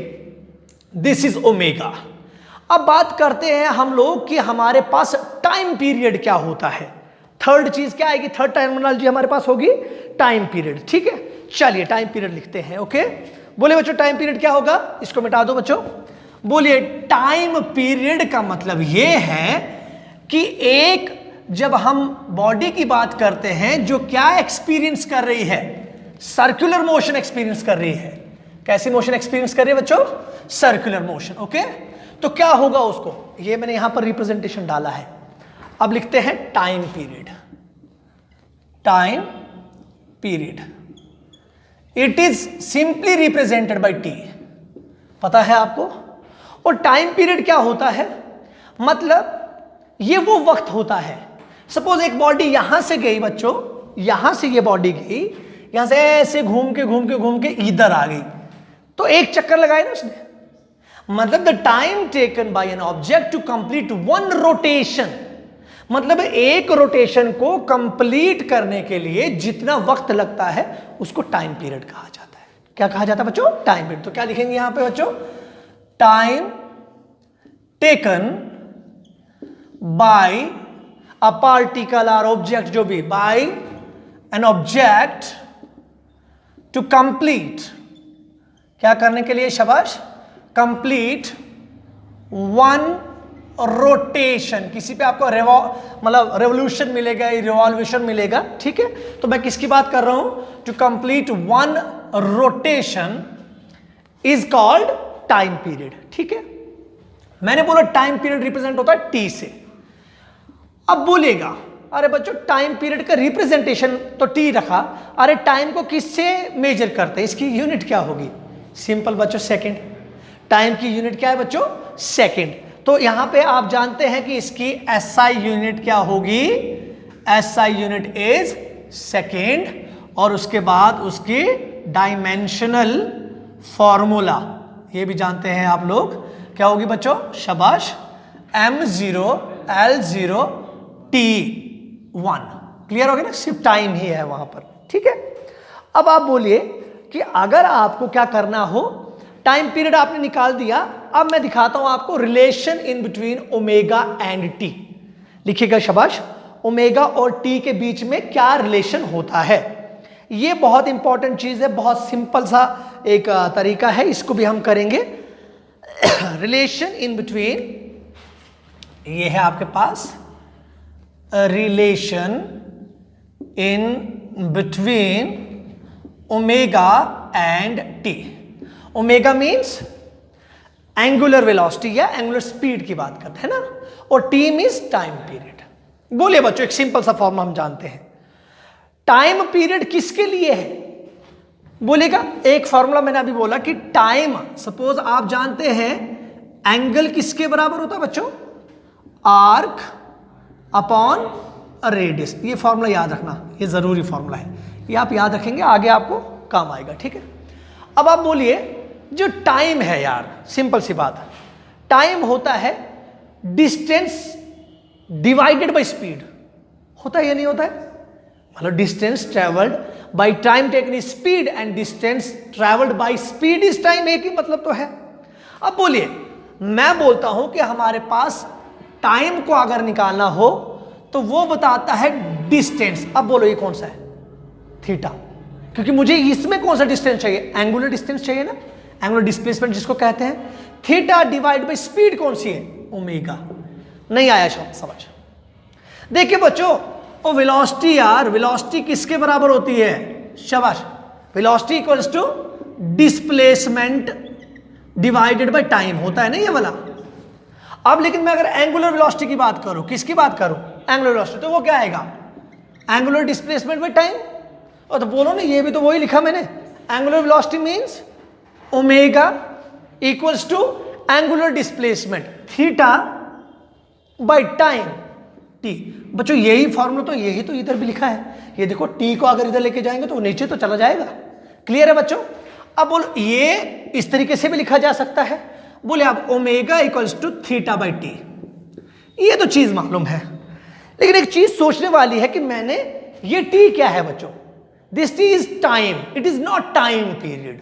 दिस इज ओमेगा। अब बात करते हैं हम लोग कि हमारे पास टाइम पीरियड क्या होता है। थर्ड चीज क्या आएगी, थर्ड टर्मिनोलॉजी हमारे पास होगी टाइम पीरियड। ठीक है, चलिए टाइम पीरियड लिखते हैं। ओके, बोले बच्चों टाइम पीरियड क्या होगा, इसको मिटा दो बच्चों। बोलिए टाइम पीरियड का मतलब यह है कि एक, जब हम बॉडी की बात करते हैं जो क्या एक्सपीरियंस कर रही है, सर्कुलर मोशन एक्सपीरियंस कर रही है। कैसी मोशन एक्सपीरियंस कर रही है बच्चों, सर्कुलर मोशन। ओके, तो क्या होगा उसको, ये मैंने यहां पर रिप्रेजेंटेशन डाला है। अब लिखते हैं time period. Time period it is simply represented by T, पता है आपको। और टाइम पीरियड क्या होता है, मतलब ये वो वक्त होता है, सपोज एक बॉडी यहां से गई बच्चों, यहां से ये बॉडी गई, यहां से ऐसे घूम के इधर आ गई, तो एक चक्कर लगाया ना उसने, मतलब the time taken by an object to complete one rotation, मतलब एक रोटेशन को कंप्लीट करने के लिए जितना वक्त लगता है उसको टाइम पीरियड कहा जाता है। क्या कहा जाता है बच्चों, टाइम पीरियड। तो क्या लिखेंगे यहां पे बच्चों, time taken by a particle और ऑब्जेक्ट, जो भी, by an object to complete, क्या करने के लिए, शाबाश, कंप्लीट वन रोटेशन। किसी पे आपको मतलब रेवोल्यूशन मिलेगा, रिवॉल्यूशन मिलेगा। ठीक है, तो मैं किसकी बात कर रहा हूं, to complete one rotation is called time period. ठीक है, मैंने बोला टाइम पीरियड रिप्रेजेंट होता है टी से। अब बोलेगा अरे बच्चों टाइम पीरियड का रिप्रेजेंटेशन तो टी रखा, अरे टाइम को किससे मेजर करते हैं, इसकी यूनिट क्या होगी, सिंपल बच्चों सेकंड। टाइम की यूनिट क्या है बच्चों, सेकंड। तो यहां पे आप जानते हैं कि इसकी एसआई यूनिट क्या होगी, एसआई यूनिट इज सेकंड, और उसके बाद उसकी डायमेंशनल फॉर्मूला ये भी जानते हैं आप लोग, क्या होगी बच्चों, शाबाश, m0 L0 t1। क्लियर हो गया ना, सिर्फ टाइम ही है वहां पर। ठीक है, अब आप बोलिए कि अगर आपको क्या करना हो, टाइम पीरियड आपने निकाल दिया, अब मैं दिखाता हूं आपको relation in between omega and T. लिखिएगा शाबाश, ओमेगा और टी के बीच में क्या रिलेशन होता है। ये बहुत इंपॉर्टेंट चीज है, बहुत सिंपल सा एक तरीका है, इसको भी हम करेंगे। रिलेशन इन बिटवीन, ये है आपके पास relation in between omega and T. Omega means angular velocity या एंगुलर स्पीड की बात करते हैं ना, और टी मीन्स टाइम पीरियड। बोलिए बच्चों, एक सिंपल सा फॉर्मूला हम जानते हैं, टाइम पीरियड किसके लिए है, बोलेगा एक फॉर्मूला मैंने अभी बोला कि टाइम, सपोज आप जानते हैं एंगल किसके बराबर होता है बच्चों, आर्क अपॉन रेडियस। ये फॉर्मूला याद रखना, ये जरूरी फॉर्मूला है, ये आप याद रखेंगे आगे आपको काम आएगा। ठीक है, अब आप बोलिए जो टाइम है यार, सिंपल सी बात, टाइम होता है डिस्टेंस डिवाइडेड बाय स्पीड, होता है या नहीं होता है, मतलब distance travelled by time taken is speed and distance travelled by speed is time, एक ही मतलब तो है। अब बोलिए मैं बोलता हूं कि हमारे पास टाइम को अगर निकालना हो तो वो बताता है डिस्टेंस। अब बोलो ये कौन सा है, थीटा, क्योंकि मुझे इसमें कौन सा डिस्टेंस चाहिए, एंगुलर डिस्टेंस चाहिए ना, एंगुलर डिस्प्लेसमेंट जिसको कहते हैं। थीटा डिवाइड बाय स्पीड कौन सी है, ओमेगा। नहीं आया समझ। देखिए बच्चों, वो वेलोसिटी यार, वेलोसिटी किसके बराबर होती है, शाबाश, velocity equals to displacement divided by time होता है ना ये वाला। अब लेकिन मैं अगर एंगुलर वेलोसिटी की बात करूं, किसकी बात करूं, एंगुलर वेलोसिटी, तो वो क्या आएगा, एंगुलर डिस्प्लेसमेंट बाय टाइम। और तो बोलो ना, ये भी तो वही लिखा मैंने, angular velocity means omega equals to angular displacement theta by time t. बच्चों यही फॉर्मूला तो यही तो इधर भी लिखा है, ये देखो टी को अगर इधर लेके जाएंगे तो नीचे तो चला जाएगा। क्लियर है बच्चों? अब बोलो ये इस तरीके से भी लिखा जा सकता है, बोले आप omega equals to theta by t. ये तो चीज मालूम है, लेकिन एक चीज सोचने वाली है कि मैंने ये टी क्या है बच्चों, this T is time, it is not time period.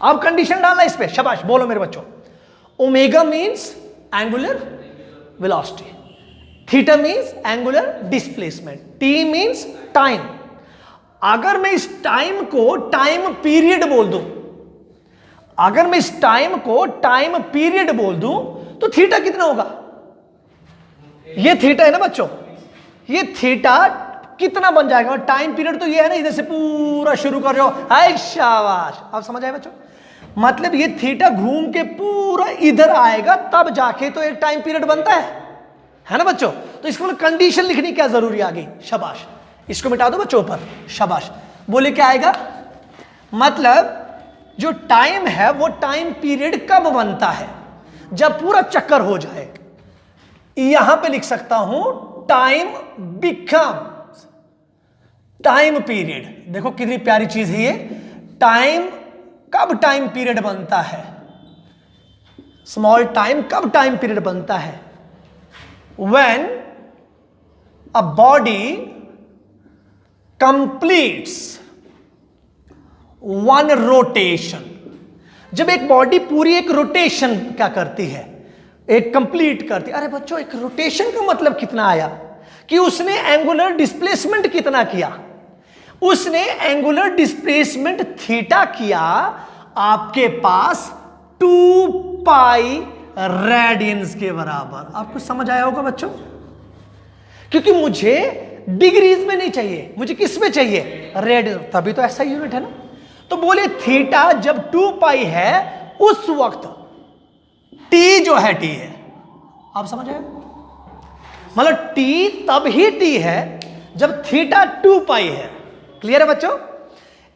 आप कंडीशन डालना इस पे, शाबाश बोलो मेरे बच्चों। Omega means angular velocity, theta means angular displacement, T means time. अगर मैं इस टाइम को टाइम पीरियड बोल दूं, अगर मैं इस टाइम को टाइम पीरियड बोल दूं तो थीटा कितना होगा? ये थीटा है ना बच्चों, ये थीटा कितना बन जाएगा? और टाइम पीरियड तो ये है ना, इधर से पूरा शुरू कर रहे हो, हाय शाबाश। आप समझ आए बच्चों? मतलब ये थीटा घूम के पूरा इधर आएगा तब जाके तो एक टाइम पीरियड बनता है ना बच्चों? तो इसको कंडीशन लिखनी क्या जरूरी आ गई? शाबाश, इसको मिटा दो बच्चों ऊपर, शाबाश। बोले क्या आएगा? मतलब जो टाइम है वो टाइम पीरियड कब बनता है? जब पूरा चक्कर हो जाए। यहां पे लिख सकता हूं टाइम बिकम्स टाइम पीरियड। देखो कितनी प्यारी चीज है ये, टाइम कब टाइम पीरियड बनता है, स्मॉल टाइम कब टाइम पीरियड बनता है? When a body completes one rotation. जब एक बॉडी पूरी एक रोटेशन क्या करती है, एक कंप्लीट करती। अरे बच्चों एक रोटेशन का मतलब कितना आया कि उसने एंगुलर डिस्प्लेसमेंट कितना किया? उसने एंगुलर डिस्प्लेसमेंट थीटा किया आपके पास 2 पाई रेडियंस के बराबर। आपको समझ आया होगा बच्चों? क्योंकि मुझे डिग्रीज में नहीं चाहिए, मुझे किस में चाहिए? रेडियंस, तभी तो ऐसा यूनिट है ना। तो बोले थीटा जब 2 पाई है उस वक्त टी जो है टी है। आप समझ आए? मतलब टी तब ही टी है जब थीटा 2 पाई है। क्लियर है बच्चों?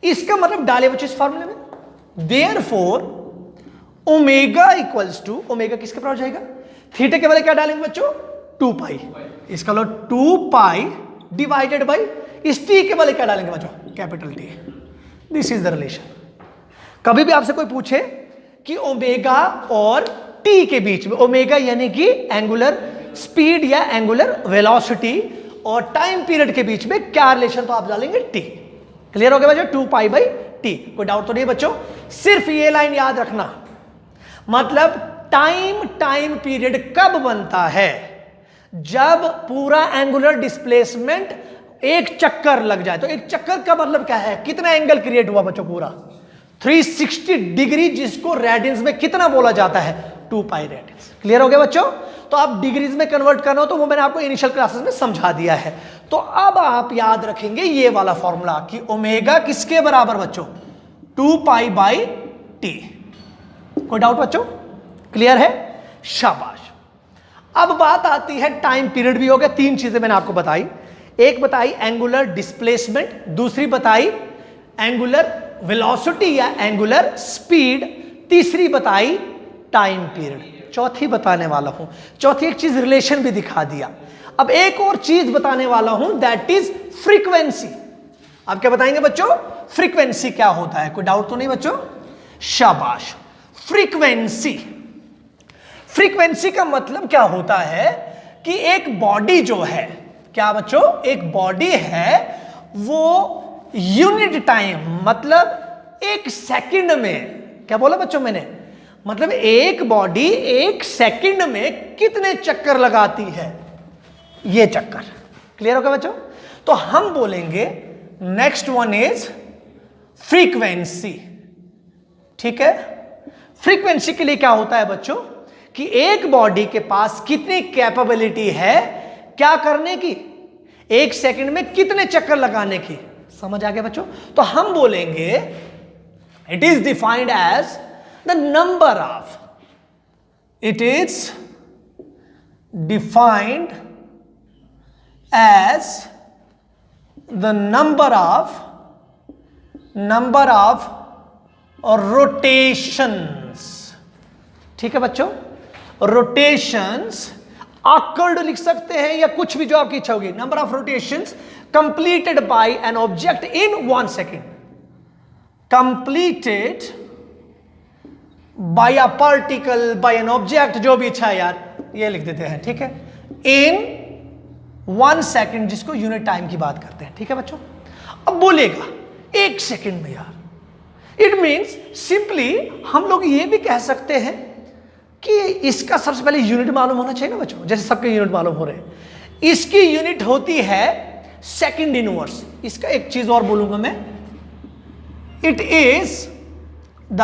इसका मतलब डाले बच्चों इस फॉर्मूले में, therefore omega equals to, omega किसके बराबर हो जाएगा? थीटा के बदले क्या डालेंगे बच्चों? 2 पाई। इसका मतलब 2 पाई डिवाइडेड बाई इस टी के बदले क्या डालेंगे बच्चों? Capital T. This is the relation. कभी भी आपसे कोई पूछे कि ओमेगा और टी के बीच में, ओमेगा यानी कि एंगुलर स्पीड या एंगुलर वेलोसिटी, और टाइम पीरियड के बीच में क्या रिलेशन, तो आप डालेंगे टी। क्लियर हो गया बच्चों? 2 पाई बाई टी। कोई डाउट तो नहीं बच्चों? सिर्फ ये लाइन याद रखना, मतलब टाइम पीरियड कब बनता है? जब पूरा एंगुलर डिस्प्लेसमेंट एक चक्कर लग जाए। तो एक चक्कर का मतलब क्या है? कितना एंगल क्रिएट हुआ बच्चों? पूरा 360 डिग्री, जिसको रेडियंस में कितना बोला जाता है? 2 पाई रेडियंस। क्लियर हो गया बच्चों? तो आप डिग्रीज में कन्वर्ट करना हो तो वो मैंने आपको इनिशियल क्लासेस में समझा दिया है। तो अब आप याद रखेंगे ये वाला फॉर्मूला कि ओमेगा किसके बराबर बच्चों? 2 पाई बाई टी। कोई डाउट बच्चों? क्लियर है? शाबाश। अब बात आती है टाइम पीरियड भी हो गया। 3 चीजें मैंने आपको बताई, एक बताई एंगुलर डिस्प्लेसमेंट, दूसरी बताई एंगुलर वेलोसिटी या एंगुलर स्पीड, तीसरी बताई टाइम पीरियड, चौथी बताने वाला हूं। चौथी एक चीज रिलेशन भी दिखा दिया। अब एक और चीज बताने वाला हूं, दैट इज फ्रीक्वेंसी। आप क्या बताएंगे बच्चों? फ्रीक्वेंसी क्या होता है? कोई डाउट तो नहीं बच्चों? शाबाश। फ्रीक्वेंसी, फ्रीक्वेंसी का मतलब क्या होता है कि एक बॉडी जो है, क्या बच्चों? एक बॉडी है वो यूनिट टाइम, मतलब एक सेकंड में, क्या बोला बच्चों मैंने? मतलब एक बॉडी एक सेकंड में कितने चक्कर लगाती है? ये चक्कर। क्लियर हो गया बच्चों? तो हम बोलेंगे नेक्स्ट वन इज फ्रीक्वेंसी। ठीक है? फ्रीक्वेंसी के लिए क्या होता है बच्चों कि एक बॉडी के पास कितनी कैपेबिलिटी है क्या करने की? एक सेकंड में कितने चक्कर लगाने की। समझ आ गया बच्चों? तो हम बोलेंगे it is defined as the number of, it is defined as the number of और रोटेशंस। ठीक है बच्चों? रोटेशंस ऑकर्ड लिख सकते हैं या कुछ भी जो आपकी इच्छा होगी। Number of rotations completed by an object in 1 second, completed by a particle, by an object, जो भी इच्छा है यार, ये लिख देते हैं, ठीक है, इन 1 सेकेंड, जिसको यूनिट टाइम की बात करते हैं, ठीक है बच्चों। अब बोलेगा 1 सेकेंड में यार, इट मीन्स सिंपली हम लोग ये भी कह सकते हैं कि इसका सबसे पहले यूनिट मालूम होना चाहिए ना बच्चों, जैसे सबके यूनिट मालूम हो रहे हैं। इसकी यूनिट होती है सेकंड इनवर्स। इसका एक चीज और बोलूंगा मैं, it is the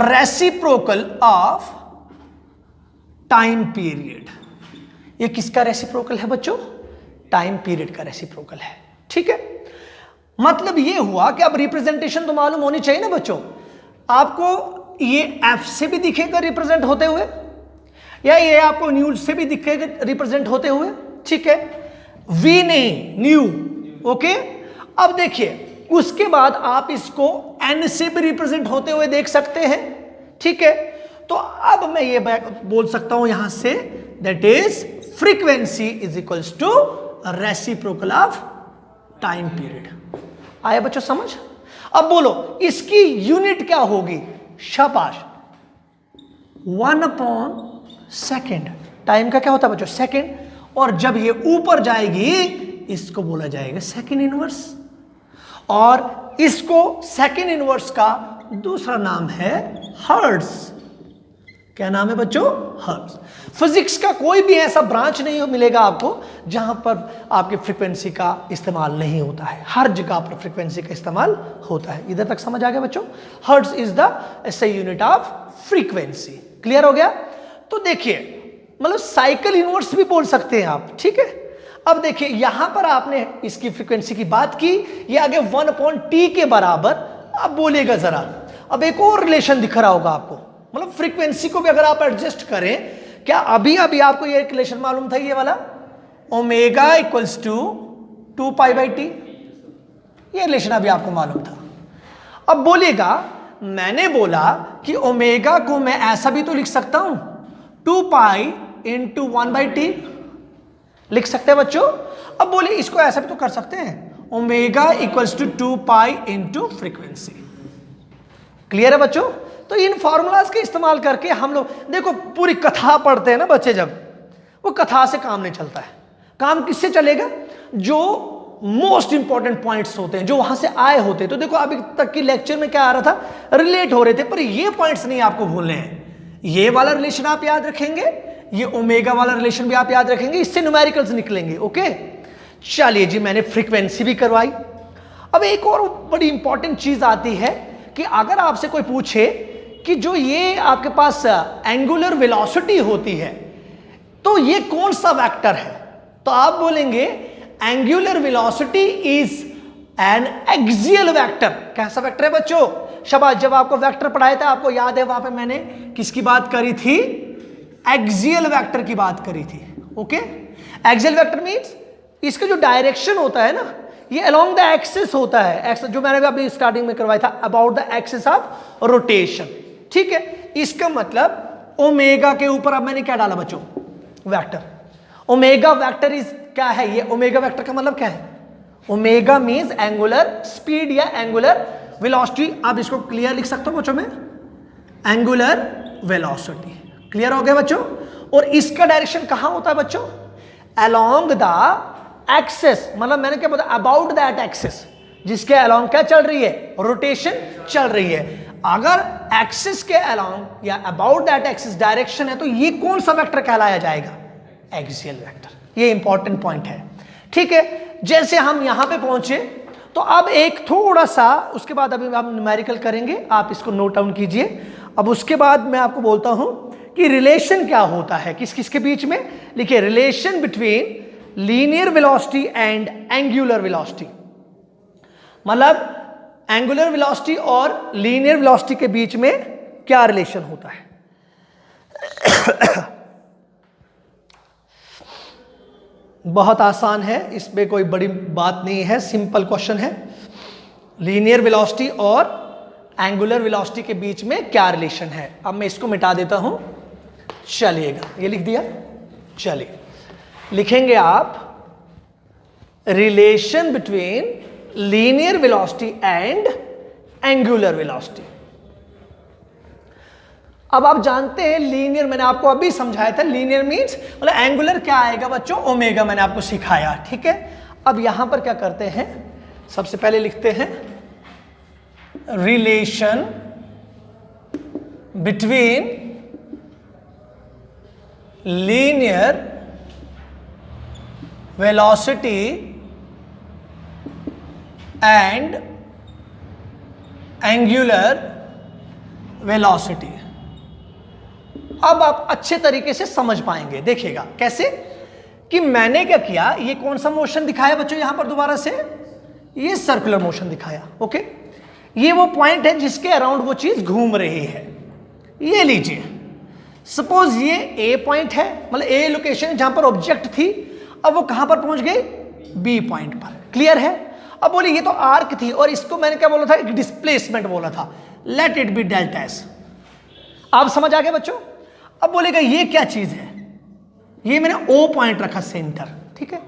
reciprocal of time period. ये किसका रेसिप्रोकल है बच्चों? टाइम पीरियड का रेसिप्रोकल है, ठीक है। मतलब ये हुआ कि अब रिप्रेजेंटेशन तो मालूम होनी चाहिए ना बच्चों। आपको ये एफ से भी दिखेगा रिप्रेजेंट होते हुए, या ये आपको न्यू से भी दिखेगा रिप्रेजेंट होते हुए, ठीक है। वी नहीं, न्यू, ओके। अब देखिए उसके बाद आप इसको एन से भी रिप्रेजेंट होते हुए देख सकते हैं, ठीक है। तो अब मैं ये बोल सकता हूं यहां से, that is frequency is equals to reciprocal of time period. आया बच्चों समझ? अब बोलो इसकी यूनिट क्या होगी? शाबाश, 1/सेकेंड। टाइम का क्या होता है बच्चों? सेकेंड। और जब ये ऊपर जाएगी इसको बोला जाएगा सेकेंड इनवर्स, और इसको सेकेंड इनवर्स का दूसरा नाम है हर्ट्ज। क्या नाम है बच्चों? हर्ट्ज। फिजिक्स का कोई भी ऐसा ब्रांच नहीं मिलेगा आपको जहां पर आपकी फ्रीक्वेंसी का इस्तेमाल नहीं होता है। हर जगह पर फ्रीक्वेंसी का इस्तेमाल होता है। इधर तक समझ आ गया बच्चों? Hertz is the SI unit of frequency. Clear हो गया? तो देखिए मतलब साइकिल इनवर्स भी बोल सकते हैं आप, ठीक है। अब देखिए यहां पर आपने इसकी फ्रीक्वेंसी की बात की, ये आगे 1/t के बराबर। अब बोलिएगा जरा, अब एक और रिलेशन दिख रहा होगा आपको, मतलब फ्रीक्वेंसी को भी अगर आप एडजस्ट करें, क्या अभी अभी आपको ये रिलेशन मालूम था ये वाला, ओमेगा इक्वल्स टू 2π/t, ये रिलेशन अभी आपको मालूम था। अब बोलिएगा मैंने बोला कि ओमेगा को मैं ऐसा भी तो लिख सकता हूं, 2π × 1/t लिख सकते हैं बच्चों। अब बोलिए इसको ऐसा भी तो कर सकते हैं, omega equals to 2π × frequency. Clear है बच्चों? तो इन फॉर्मूलाज के इस्तेमाल करके हम लोग देखो पूरी कथा पढ़ते हैं ना बच्चे, जब वो कथा से काम नहीं चलता है। काम किससे चलेगा? जो मोस्ट इंपॉर्टेंट पॉइंट्स होते हैं, जो वहां से आए होते हैं। तो देखो अभी तक की लेक्चर में क्या आ रहा था, रिलेट हो रहे थे, पर ये पॉइंट्स नहीं आपको भूलने हैं। ये वाला रिलेशन आप याद रखेंगे, ये ओमेगा वाला रिलेशन भी आप याद रखेंगे, इससे न्यूमेरिकल्स निकलेंगे, ओके। चलिए जी, मैंने फ्रीक्वेंसी भी करवाई। अब एक और बड़ी इंपॉर्टेंट चीज आती है कि अगर आपसे कोई पूछे कि जो ये आपके पास एंगुलर वेलोसिटी होती है, तो ये कौन सा वेक्टर है, तो आप बोलेंगे angular velocity is an axial vector. कैसा वेक्टर है बच्चों? शाबाश। जब आपको वेक्टर पढ़ाया था आपको याद है, वहां पे मैंने किसकी बात करी थी? एक्सियल वेक्टर की बात करी थी, ओके। एक्सियल वेक्टर मींस इसका जो डायरेक्शन होता है ना, ये अलोंग द एक्सिस होता है, जो मैंने अभी स्टार्टिंग में करवाया था, about the axis of rotation, ठीक है। इसका मतलब ओमेगा के ऊपर अब मैंने क्या डाला बच्चों? वेक्टर। ओमेगा वेक्टर इज क्या है? ये ओमेगा वेक्टर का मतलब क्या है? ओमेगा मींस एंगुलर स्पीड या एंगुलर वेलोसिटी। आप इसको क्लियर लिख सकते हो बच्चों में, एंगुलर वेलोसिटी। क्लियर हो गया बच्चों? और इसका डायरेक्शन कहां होता है बच्चों? अलोंग द एक्सिस, मतलब मैंने क्या बोला, अबाउट दैट एक्सिस, जिसके अलोंग क्या चल रही है? रोटेशन चल रही है। अगर एक्सिस के अलोंग या अबाउट दैट एक्सिस डायरेक्शन है, तो ये कौन सा वेक्टर कहलाया जाएगा? Axial vector. ये इंपॉर्टेंट पॉइंट है, ठीक है। जैसे हम यहां पे पहुंचे, तो अब एक थोड़ा सा, उसके बाद अभी हम न्यूमेरिकल करेंगे, आप इसको नोट डाउन कीजिए। अब उसके बाद मैं आपको बोलता हूं कि रिलेशन क्या होता है किस किस के बीच में। लिखिए, relation between linear velocity and angular velocity, मतलब एंगुलर वेलोसिटी और लीनियर वेलोसिटी के बीच में क्या रिलेशन होता है? बहुत आसान है, इसमें कोई बड़ी बात नहीं है, सिंपल क्वेश्चन है। लीनियर वेलोसिटी और एंगुलर वेलोसिटी के बीच में क्या रिलेशन है? अब मैं इसको मिटा देता हूं। चलिएगा, ये लिख दिया। चलिए लिखेंगे आप relation between linear velocity and angular velocity. अब आप जानते हैं लीनियर, मैंने आपको अभी समझाया था, लीनियर मींस मतलब एंगुलर क्या आएगा बच्चों, ओमेगा, मैंने आपको सिखाया, ठीक है। अब यहां पर क्या करते हैं, सबसे पहले लिखते हैं relation between linear velocity and angular velocity. अब आप अच्छे तरीके से समझ पाएंगे, देखिएगा कैसे कि मैंने क्या किया, ये कौन सा मोशन दिखाया बच्चों यहां पर, दोबारा से ये सर्कुलर मोशन दिखाया, ओके। ये वो पॉइंट है जिसके अराउंड वो चीज घूम रही है। ये लीजिए, सपोज ये ए पॉइंट है, मतलब ए लोकेशन जहां पर ऑब्जेक्ट थी, अब वो कहां पर पहुंच गई, बी पॉइंट पर, क्लियर है। अब बोले ये तो आर्क थी और इसको मैंने क्या बोला था, एक डिस्प्लेसमेंट बोला था, let it be delta S. आप समझ आ गए बच्चों। अब बोलेगा ये क्या चीज है, ये मैंने ओ पॉइंट रखा सेंटर, ठीक है।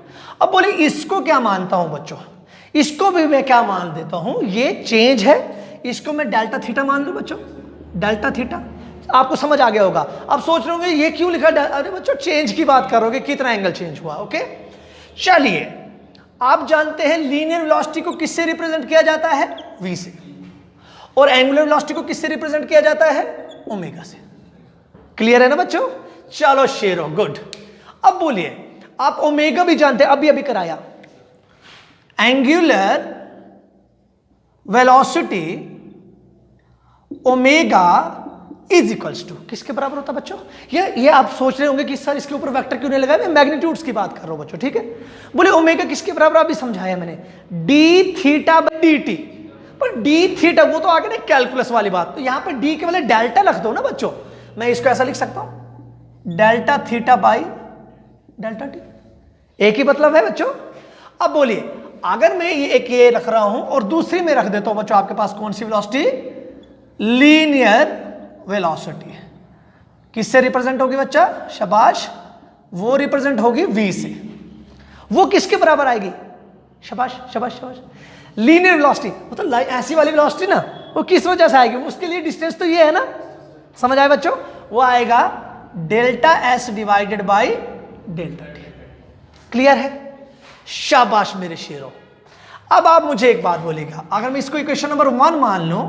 अब बोले इसको क्या मानता हूं बच्चों, इसको भी मैं क्या मान देता हूं, ये चेंज है, इसको मैं डेल्टा थीटा मान लूं बच्चों, डेल्टा थीटा। आपको समझ आ गया होगा। अब सोच रहे होंगे ये क्यों लिखा, अरे बच्चों चेंज की बात करोगे, कितना एंगल चेंज हुआ, ओके। चलिए आप जानते हैं लीनियर वेलोसिटी को किससे रिप्रेजेंट किया जाता है, v से, और एंगुलर वेलोसिटी को किससे रिप्रेजेंट किया जाता है, ओमेगा से। क्लियर है ना बच्चों। चलो शेरो, गुड। अब बोलिए आप ओमेगा भी जानते हैं, अभी अभी कराया, angular velocity omega is equals to किसके बराबर होता है बच्चों। ये आप सोच रहे होंगे कि सर इसके ऊपर वेक्टर क्यों नहीं लगाया, मैं मैग्नीट्यूड्स की बात कर रहा हूं बच्चों, ठीक है। बोले ओमेगा किसके बराबर, अभी समझाया मैंने, D theta by D T. पर डी थीटा वो तो आगे ना कैलकुलस वाली बात, तो यहां पर डी के वाले डेल्टा रख दो ना बच्चों, मैं इसको ऐसा लिख सकता हूं, delta theta by delta T, एक ही मतलब है बच्चों। अब बोलिए अगर मैं ये एक ये रख रहा हूं और दूसरी में रख देता हूं बच्चों, आपके पास कौन सी वेलोसिटी, लीनियर वेलोसिटी, किससे रिप्रेजेंट होगी बच्चा, शाबाश, वो रिप्रेजेंट होगी v से। वो किसके बराबर आएगी, शाबाश शाबाश शाबाश, लीनियर वेलोसिटी, मतलब ऐसी वाली वेलोसिटी ना, वो किस वजह से आएगी, उसके लिए डिस्टेंस तो ये है ना, समझ आए बच्चों, वो आएगा delta s divided by delta T. Clear है, शाबाश मेरे शेरों। अब आप मुझे एक बात बोलेगा, अगर मैं इसको इक्वेशन नंबर 1 मान लूं,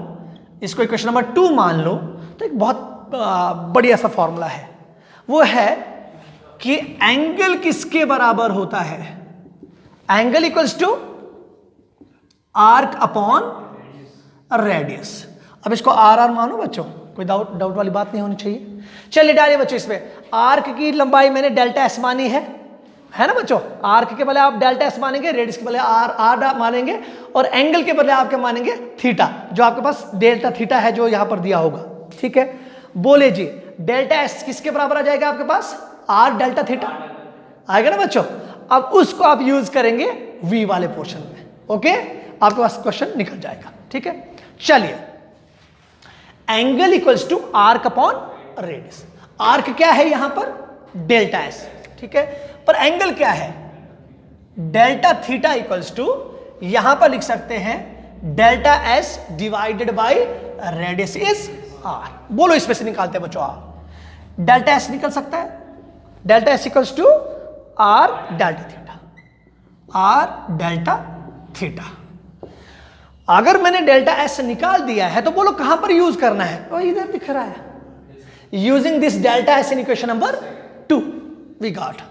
इसको इक्वेशन नंबर 2 मान लूं, तो एक बहुत बढ़िया सा फॉर्मूला है, वो है कि एंगल किसके बराबर होता है, angle equals to arc upon radius. अब इसको आर आर मानो बच्चों, कोई डाउट वाली बात नहीं होनी चाहिए। चलिए डालिए बच्चों इसमें, आर्क की लंबाई मैंने डेल्टा एस मानी है ना बच्चों, आर्क के बदले आप डेल्टा एस मानेंगे, रेडियस के बदले आर मानेंगे, और एंगल के बदले आप क्या मानेंगे, थीटा, जो आपके पास डेल्टा थीटा है जो यहां पर दिया होगा, ठीक है। बोले जी डेल्टा एस किसके बराबर आ जाएगा आपके पास, आर डेल्टा थीटा आएगा ना बच्चों। अब उसको आप यूज करेंगे वी वाले पोर्शन में, ओके, आपके पास क्वेश्चन निकल जाएगा, ठीक है। चलिए angle equals to arc upon radius, arc क्या है यहां पर, डेल्टा एस, ठीक है, पर एंगल क्या है, डेल्टा थीटा इक्वल्स टू, यहां पर लिख सकते हैं delta s divided by radius is r. बोलो इसमें से निकालते हैं बच्चों, आर डेल्टा एस निकल सकता है, delta s equals to r delta theta, r delta theta. अगर मैंने डेल्टा एस निकाल दिया है तो बोलो कहां पर यूज करना है, तो इधर दिख रहा है, using this delta s in equation number 2 we got.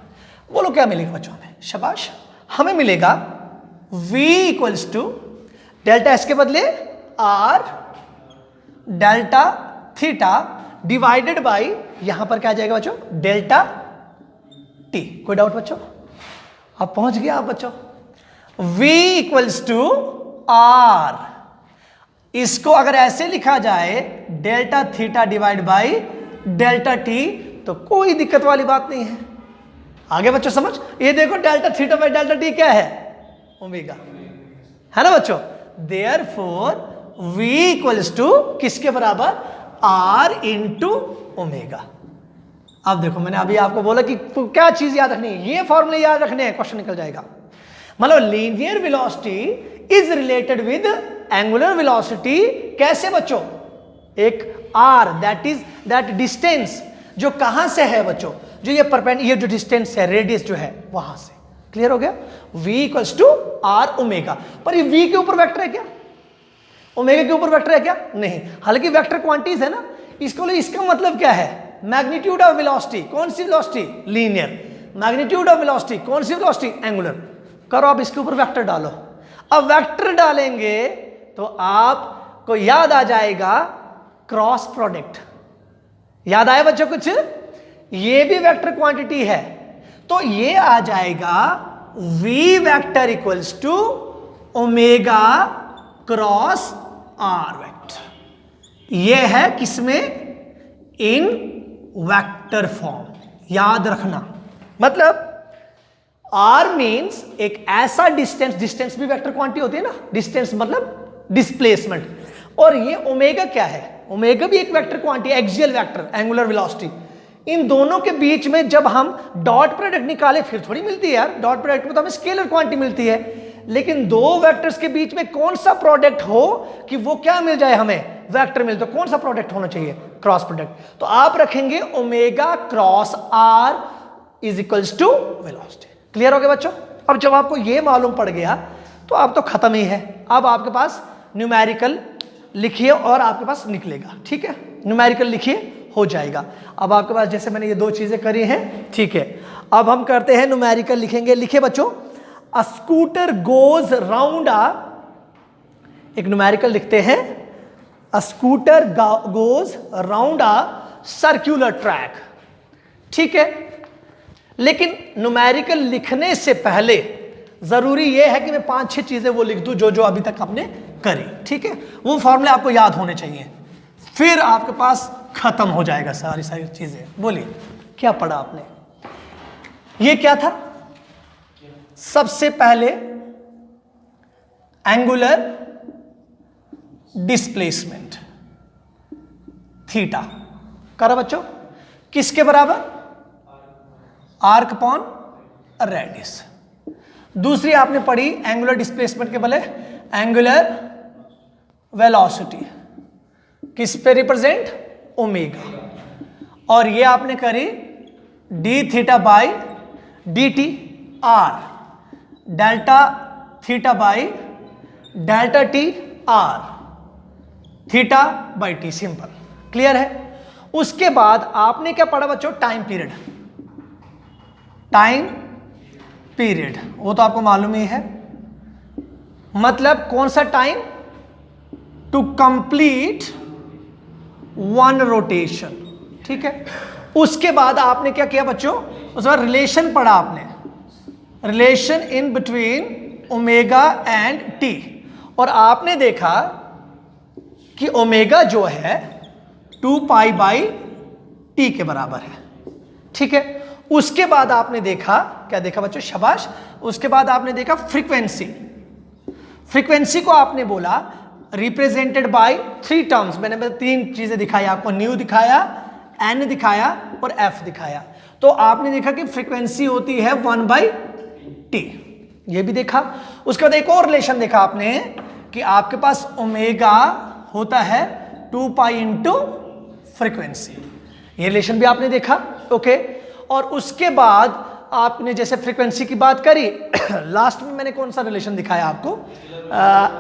बोलो क्या मिलेगा बच्चों हमें, शाबाश, हमें मिलेगा v equals to delta s के बदले r delta theta divided by, यहां पर क्या आ जाएगा बच्चों, डेल्टा टी। कोई डाउट बच्चों, आप पहुंच गया आप बच्चों, v इक्वल्स टू आर, इसको अगर ऐसे लिखा जाए delta theta divide by delta T, तो कोई दिक्कत वाली बात नहीं है। आगे बच्चों समझ, ये देखो delta theta by delta T क्या है, ओमेगा, है ना बच्चों। देयरफॉर v इक्वल्स टू किसके बराबर, r इंटू ओमेगा। अब देखो मैंने अभी आपको बोला कि क्या चीज याद रखनी है, ये फॉर्मूले याद रखने हैं, क्वेश्चन निकल जाएगा। मतलब linear velocity is related with angular velocity. कैसे बच्चों? एक आर दैट डिस्टेंस जो कहां से है बच्चों, जो ये जो डिस्टेंस है, रेडियस जो है वहां से। क्लियर हो गया? v equals to r omega. पर ये v के ऊपर वेक्टर है क्या? ओमेगा के ऊपर वेक्टर है क्या? नहीं। हालांकि वेक्टर क्वांटिटीज है ना, इसका मतलब क्या है? Magnitude of velocity. कौन सी velocity? Linear. Magnitude of velocity कौन सी वेलोसिटी? एंगुलर। करो आप इसके ऊपर वेक्टर डालो। अब वेक्टर डालेंगे तो आपको याद आ जाएगा क्रॉस प्रोडक्ट। याद आया बच्चों कुछ? ये भी वेक्टर क्वांटिटी है, तो ये आ जाएगा v vector equals to omega cross r vector. ये है किसमें? In vector form. याद रखना, मतलब r मींस एक ऐसा डिस्टेंस भी वेक्टर क्वांटिटी होती है ना, डिस्टेंस मतलब डिस्प्लेसमेंट। और ये ओमेगा क्या है? ओमेगा भी एक vector quantity, axial vector, angular velocity. इन दोनों के बीच में जब हम डॉट प्रोडक्ट निकाले फिर थोड़ी मिलती है यार, डॉट प्रोडक्ट में तो हमें स्केलर क्वांटिटी मिलती है। लेकिन दो वेक्टर्स के बीच में कौन सा प्रोडक्ट हो कि वो क्या मिल जाए हमें? वेक्टर मिल। तो कौन सा प्रोडक्ट होना चाहिए? Cross product. तो आप रखेंगे omega cross r is equals to velocity. Clear हो गया बच्चों? अब जब आपको ये मालूम पड़ गया तो अब तो खत्म ही है। अब आपके पास न्यूमेरिकल लिखिए और आपके पास निकलेगा। ठीक है, न्यूमेरिकल लिखिए, हो जाएगा। अब आपके पास जैसे मैंने ये दो चीजें करी हैं, ठीक है। अब हम करते हैं न्यूमेरिकल लिखेंगे। लिखे बच्चों, अ स्कूटर गोज राउंड एक न्यूमेरिकल लिखते हैं, a scooter goes round circular track. ठीक है, लेकिन न्यूमेरिकल लिखने से पहले जरूरी यह है कि मैं 5-6 चीजें वो लिख दूं जो अभी तक आपने करी। ठीक है, वो फॉर्मूले आपको याद होने चाहिए, फिर आपके पास खत्म हो जाएगा सारी चीजें। बोलिए क्या पढ़ा आपने? ये क्या था? सबसे पहले एंगुलर डिस्प्लेसमेंट थीटा करा बच्चों, किसके बराबर? Arc upon radius. दूसरी आपने पढ़ी एंगुलर डिस्प्लेसमेंट के बदले एंगुलर वेलोसिटी, किस पे रिप्रेजेंट? ओमेगा। और ये आपने करी D theta by D T R, delta theta by delta T R, theta by T. Simple, clear है? उसके बाद आपने क्या पढ़ा बच्चों? Time period. टाइम पीरियड वो तो आपको मालूम ही है, मतलब कौन सा time? To complete one rotation. ठीक है, उसके बाद आपने क्या किया बच्चों? उसके बाद रिलेशन पढ़ा आपने, relation in between omega and T. और आपने देखा कि ओमेगा जो है 2 पाई बाई टी के बराबर है। ठीक है, उसके बाद आपने देखा, क्या देखा बच्चों? शाबाश। उसके बाद आपने देखा फ्रीक्वेंसी। फ्रीक्वेंसी को आपने बोला रिप्रेजेंटेड बाय 3 टर्म्स। मैंने 3 चीजें दिखाई आपको, न्यू दिखाया, एन दिखाया और एफ दिखाया। तो आपने देखा कि फ्रीक्वेंसी होती है 1/t, ये भी देखा। उसके बाद एक और रिलेशन देखा आपने कि आपके पास ओमेगा होता है 2 पाई इंटू फ्रीक्वेंसी, ये रिलेशन भी आपने देखा। ओके, और उसके बाद आपने जैसे फ्रीक्वेंसी की बात करी, लास्ट में मैंने कौन सा रिलेशन दिखाया आपको?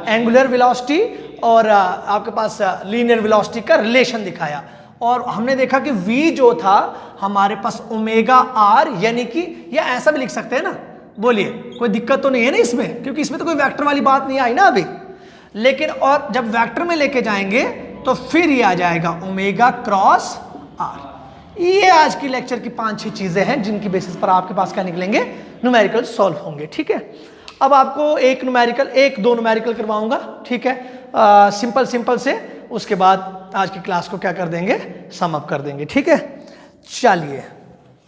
एंगुलर वेलोसिटी और आपके पास लीनियर वेलोसिटी का रिलेशन दिखाया। और हमने देखा कि v जो था हमारे पास ओमेगा r, यानी कि ये ऐसा भी लिख सकते हैं ना। बोलिए कोई दिक्कत तो नहीं है ना इसमें, क्योंकि इसमें तो कोई वेक्टर वाली बात नहीं आई ना अभी। लेकिन और जब वेक्टर में लेके जाएंगे तो फिर ये आ जाएगा ओमेगा क्रॉस r। ये आज की लेक्चर की 5-6 चीजें हैं जिनकी बेसिस पर आपके पास क्या निकलेंगे? न्यूमेरिकल सॉल्व होंगे। ठीक है, अब आपको एक दो न्यूमेरिकल करवाऊंगा। ठीक है, सिंपल से, उसके बाद आज की क्लास को क्या कर देंगे? सम अप कर देंगे। ठीक है,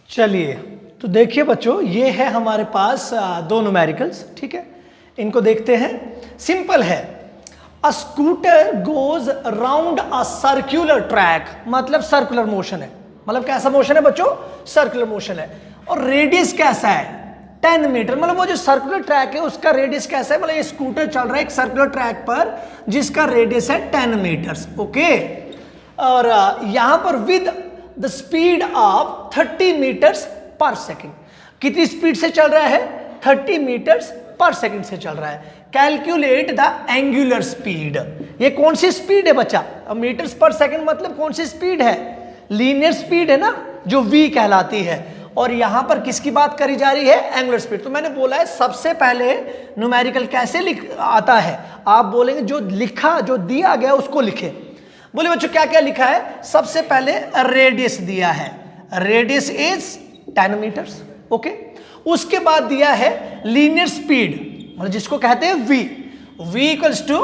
चलिए तो देखिए बच्चों, ये है हमारे पास 2 न्यूमेरिकल्स। ठीक है, इनको देखते हैं। सिंपल है, a scooter goes round a circular track, मतलब सर्कुलर मोशन है। मतलब कैसा मोशन है बच्चों, सर्कुलर मोशन है। और रेडियस कैसा है 10 मीटर, मतलब वो जो सर्कुलर ट्रैक है उसका रेडियस कैसा है, मतलब ये स्कूटर चल रहा है एक सर्कुलर ट्रैक पर जिसका रेडियस है 10 मीटर्स। ओके, और यहां पर with the speed of 30 metres per second, कितनी स्पीड से चल रहा है 30 मीटर्स पर सेकेंड से चल रहा है। कैलकुलेट द एंगुलर स्पीड, ये कौन सी स्पीड है बच्चा, अब मीटर्स पर सेकेंड मतलब कौन सी स्पीड है, लीनियर स्पीड है ना जो v कहलाती है, और यहां पर किसकी बात करी जा रही है, एंगुलर स्पीड। तो मैंने बोला है सबसे पहले न्यूमेरिकल कैसे आता है, आप बोलेंगे जो लिखा जो दिया गया उसको लिखे। बोले बच्चों क्या क्या लिखा है, सबसे पहले रेडियस दिया है, रेडियस इज 10 मीटर्स। ओके, उसके बाद दिया है लीनियर स्पीड, मतलब जिसको कहते हैं v इक्वल्स टू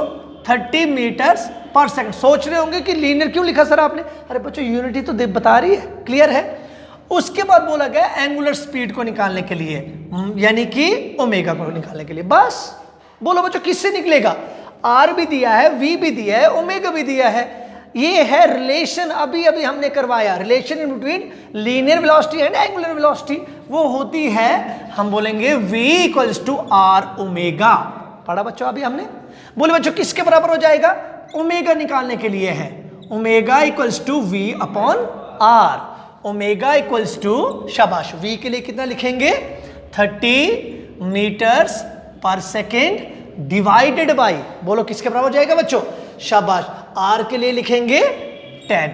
30 मीटर्स पर सेकंड। सोच रहे होंगे कि लीनियर क्यों लिखा सर आपने, अरे बच्चों यूनिटी तो बता रही है, क्लियर है। उसके बाद बोला गया एंगुलर स्पीड को निकालने के लिए, यानी कि ओमेगा को निकालने के लिए। बस बोलो बच्चों किससे निकलेगा, r भी दिया है, v भी दिया है, ओमेगा भी दिया है। ये है रिलेशन, अभी अभी हमने करवाया, relation in between linear velocity and angular velocity. वो होती है, हम बोलेंगे v equals to r omega. पढ़ा बच्चों अभी हमने। बोले बच्चों किसके बराबर हो जाएगा, ओमेगा निकालने के लिए है, omega equals to v upon r। Omega equals to, शाबाश, v के लिए कितना लिखेंगे 30 metres per second divided by, बोलो किसके बराबर हो जाएगा बच्चों, शाबाश, r के लिए लिखेंगे 10,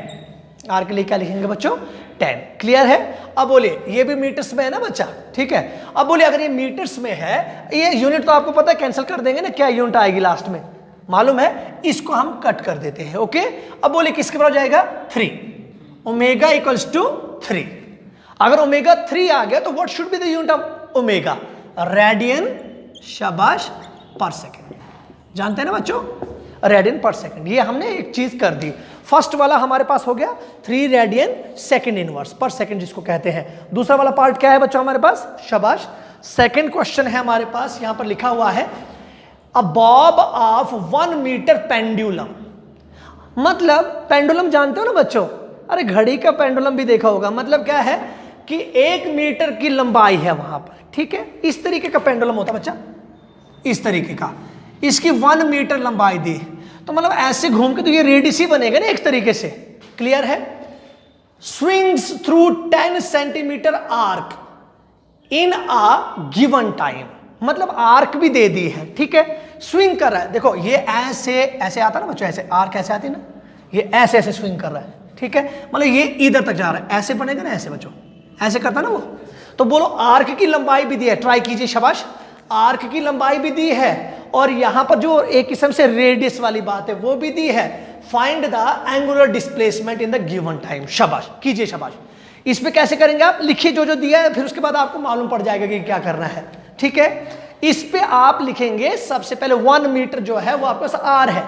r के लिए क्या लिखेंगे बच्चों 10। क्लियर है। अब बोलिए ये भी मीटर्स में है ना बच्चा, ठीक है। अब बोलिए अगर ये मीटर्स में है, ये यूनिट तो आपको पता है कैंसिल कर देंगे ना, क्या यूनिट आएगी लास्ट में मालूम है, इसको हम कट कर देते हैं। ओके, अब बोलिए किसके बराबर जाएगा 3, ओमेगा इक्वल्स टू 3। अगर ओमेगा 3 आ गया तो what should be the unit of omega, radian, शाबाश, पर सेकेंड। जानते हैं ना बच्चों, रेडियन पर सेकेंड। ये हमने एक चीज कर दी, फर्स्ट वाला हमारे पास हो गया 3 रेडियन सेकेंड इनवर्स पर सेकेंड जिसको कहते हैं। दूसरा वाला पार्ट क्या है बच्चों हमारे पास, शाबाश, सेकेंड क्वेश्चन है हमारे पास, यहां पर लिखा हुआ है अ बॉब ऑफ 1 मीटर पेंडुलम। मतलब पेंडुलम जानते हो ना बच्चों, अरे घड़ी का पेंडुलम भी देखा होगा। मतलब क्या है कि 1 मीटर की लंबाई है वहां पर, ठीक है, इस तरीके का पेंडुलम होता बच्चा, इस तरीके का, इसकी 1 मीटर लंबाई दी, तो मतलब ऐसे घूम के तो ये रेडियस ही बनेगा ना एक तरीके से। क्लियर है। Swings through 10 centimetre arc in a given time, मतलब आर्क भी दे दी है, ठीक है, स्विंग कर रहा है। देखो ये ऐसे ऐसे आता ना बच्चों, ऐसे आर्क ऐसे आती ना, ये ऐसे ऐसे स्विंग कर रहा है, ठीक है, मतलब ये इधर तक जा रहा है, ऐसे बनेगा ना, ऐसे बच्चों ऐसे करता ना वो। तो बोलो आर्क की लंबाई भी दी है, ट्राई कीजिए, शाबाश, आर्क की लंबाई भी दी है, और यहां पर जो एक किस्म से रेडियस वाली बात है वो भी दी है। Find the angular displacement in the given time, शाबाश कीजिए, शाबाश। इस पे कैसे करेंगे आप, लिखिए जो जो दिया है, फिर उसके बाद आपको मालूम पड़ जाएगा कि क्या करना है, ठीक है। इस पे आप लिखेंगे सबसे पहले 1 मीटर जो है वो आपके पास आर है,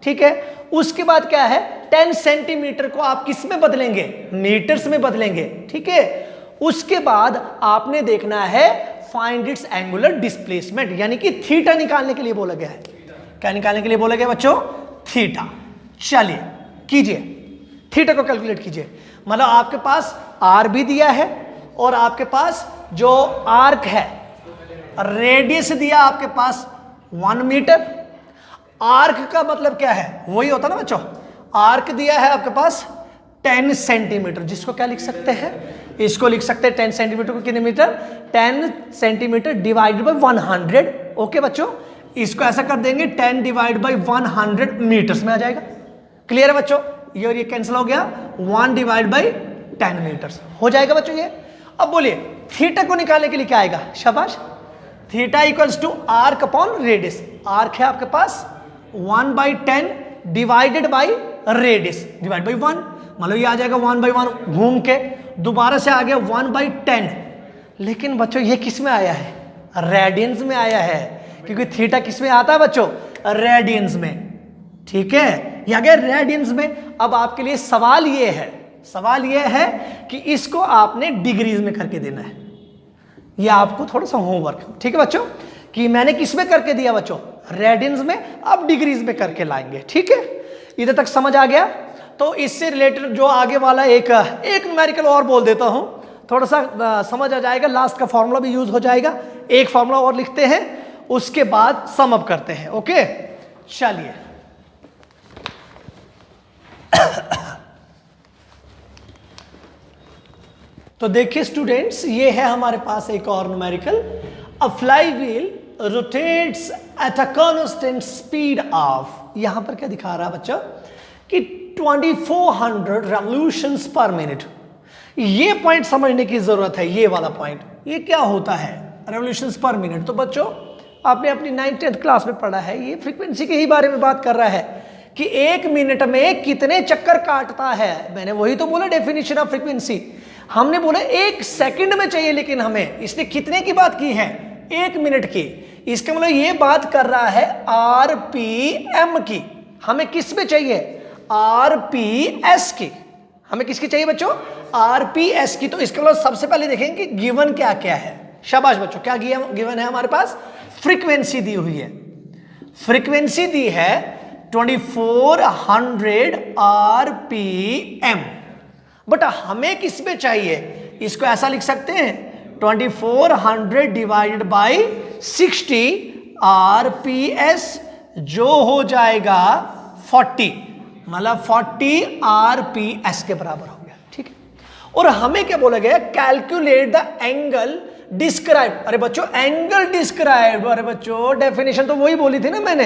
ठीक है। उसके बाद क्या है 10 सेंटीमीटर को आप किस में बदलेंगे, मीटर्स में बदलेंगे, ठीक है। उसके बाद आपने देखना है फाइंड इट्स एंगुलर डिस्प्लेसमेंट, यानी कि थीटा निकालने के लिए बोला गया है। क्या निकालने के लिए बोला गया बच्चों, थीटा। चलिए कीजिए, थीटा को कैलकुलेट कीजिए। मतलब आपके पास आर भी दिया है और आपके पास जो आर्क है, रेडियस दिया आपके पास 1 मीटर। आर्क का मतलब क्या है, वही होता ना बच्चों, आर्क दिया है आपके पास 10 सेंटीमीटर, जिसको क्या लिख सकते हैं, इसको लिख सकते हैं 10 सेंटीमीटर को कितने metre, 10 centimetre divided by 100। Okay बच्चों, इसको ऐसा कर देंगे 10 डिवाइड बाय 100 मीटर्स में आ जाएगा। क्लियर है बच्चों, ये और ये कैंसिल हो गया, 1 डिवाइड बाय 10 मीटर्स हो जाएगा बच्चों ये। अब बोलिए थीटा को निकालने के लिए क्या आएगा, शाबाश, theta equals to arc upon radius. Arc है आपके पास 1/10 divided by radius divide by 1, मतलब ये आ जाएगा 1/1, घूम के दोबारा से आ गया 1/10। लेकिन बच्चों ये किस में आया है, रेडियंस में आया है, क्योंकि थीटा किस में आता है बच्चों, रेडियंस में, ठीक है, ये आ गया रेडियंस में। अब आपके लिए सवाल ये है कि इसको आपने डिग्रीज में करके देना है। ये आपको थोड़ा सा होमवर्क, ठीक है बच्चों, कि मैंने किस में करके दिया बच्चों, रेडियंस में, अब डिग्रीज में करके लाएंगे, ठीक है। इधर तक समझ आ गया। तो इससे रिलेटेड जो आगे वाला एक न्यूमेरिकल और बोल देता हूं, थोड़ा सा समझ आ जाएगा, लास्ट का फॉर्मूला भी यूज हो जाएगा। एक फॉर्मूला और लिखते हैं, उसके बाद सम अप करते हैं। ओके चलिए तो देखिए स्टूडेंट्स, ये है हमारे पास एक और numerical. A fly wheel rotates at a constant speed of, यहां पर क्या दिखा रहा है बच्चा कि 2400 रेवोल्यूशंस पर मिनट। ये पॉइंट समझने की जरूरत है, ये वाला पॉइंट। ये क्या होता है रेवोल्यूशंस पर मिनट? तो बच्चों आपने अपनी 9th क्लास में पढ़ा है, ये फ्रीक्वेंसी के ही बारे में बात कर रहा है कि 1 मिनट में कितने चक्कर काटता है। मैंने वही तो बोला डेफिनेशन ऑफ फ्रीक्वेंसी। हमने बोला 1 सेकंड में चाहिए, लेकिन हमें इसने कितने की बात की है? 1 मिनट की। इसका मतलब ये बात कर रहा है आरपीएम की। हमें किस में चाहिए? आरपीएस की। हमें किसकी चाहिए बच्चों? आरपीएस की। तो इसका मतलब सबसे पहले देखेंगे कि गिवन क्या क्या है। शाबाश बच्चों, क्या गिवन है हमारे पास? फ्रीक्वेंसी दी हुई है। फ्रीक्वेंसी दी है 2400 आरपीएम। बट हमें किस में चाहिए? इसको ऐसा लिख सकते हैं 2400 डिवाइडेड बाई 60 आरपीएस, जो हो जाएगा 40, मतलब 40 आरपीएस के बराबर हो गया। ठीक है। और हमें क्या बोला गया? Calculate the angle describe. अरे बच्चों एंगल डिस्क्राइब, अरे बच्चों डेफिनेशन तो वही बोली थी ना मैंने।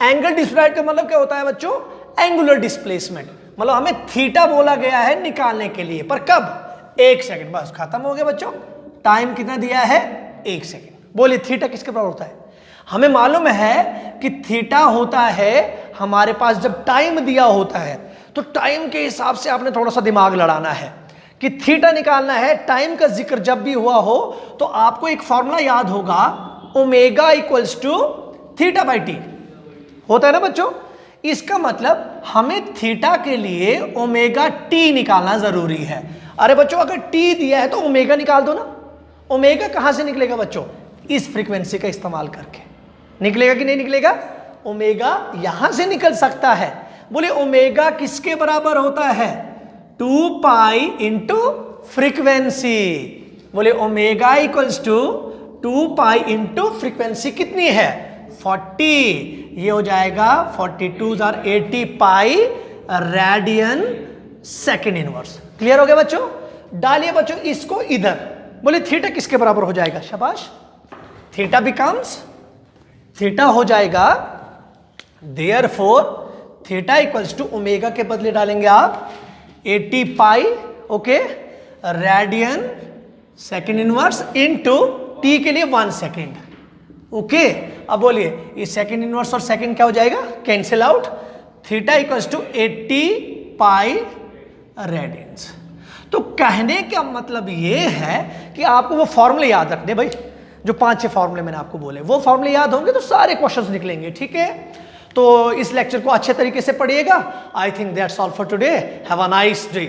एंगल डिस्क्राइब का मतलब क्या होता है बच्चों? Angular displacement. मतलब हमें थीटा बोला गया है निकालने के लिए, पर कब? 1 सेकंड। बस खत्म हो गया बच्चों। टाइम कितना दिया है? 1 सेकंड। बोलिए थीटा किसके बराबर होता है? हमें मालूम है कि थीटा होता है हमारे पास जब टाइम दिया होता है, तो टाइम के हिसाब से आपने थोड़ा सा दिमाग लड़ाना है कि थीटा निकालना है। टाइम का जिक्र जब भी हुआ हो तो आपको एक फॉर्मूला याद होगा, omega equals to theta by t, होता है ना बच्चों। इसका मतलब हमें थीटा के लिए ओमेगा टी निकालना जरूरी है। अरे बच्चों अगर टी दिया है तो ओमेगा निकाल दो ना। ओमेगा कहां से निकलेगा बच्चों? इस फ्रीक्वेंसी का इस्तेमाल करके निकलेगा कि नहीं निकलेगा? ओमेगा यहां से निकल सकता है। बोले ओमेगा किसके बराबर होता है? 2 पाई इंटू फ्रीक्वेंसी। बोले omega equals to 2 pi into frequency कितनी है? 40। ये हो जाएगा 42 और 80 pi radian second inverse. Clear हो गया बच्चों? डालिए बच्चों इसको इधर। बोले थीटा किसके बराबर हो जाएगा? शाबाश, थीटा बिकम्स, थीटा हो जाएगा therefore theta equals to omega के बदले डालेंगे आप 80 pi, okay, radian second inverse into T के लिए 1 सेकेंड। ओके, अब बोलिए इस सेकेंड इनवर्स और सेकेंड क्या हो जाएगा? Cancel out. Theta equals to 80 pi radians. तो कहने का मतलब ये है कि आपको वो फॉर्मूले याद रखने भाई, जो 5-6 फॉर्मूले मैंने आपको बोले, वो फॉर्मूले याद होंगे तो सारे क्वेश्चंस निकलेंगे। ठीक है, तो इस लेक्चर को अच्छे तरीके से पढ़िएगा। I think that's all for today. Have a nice day.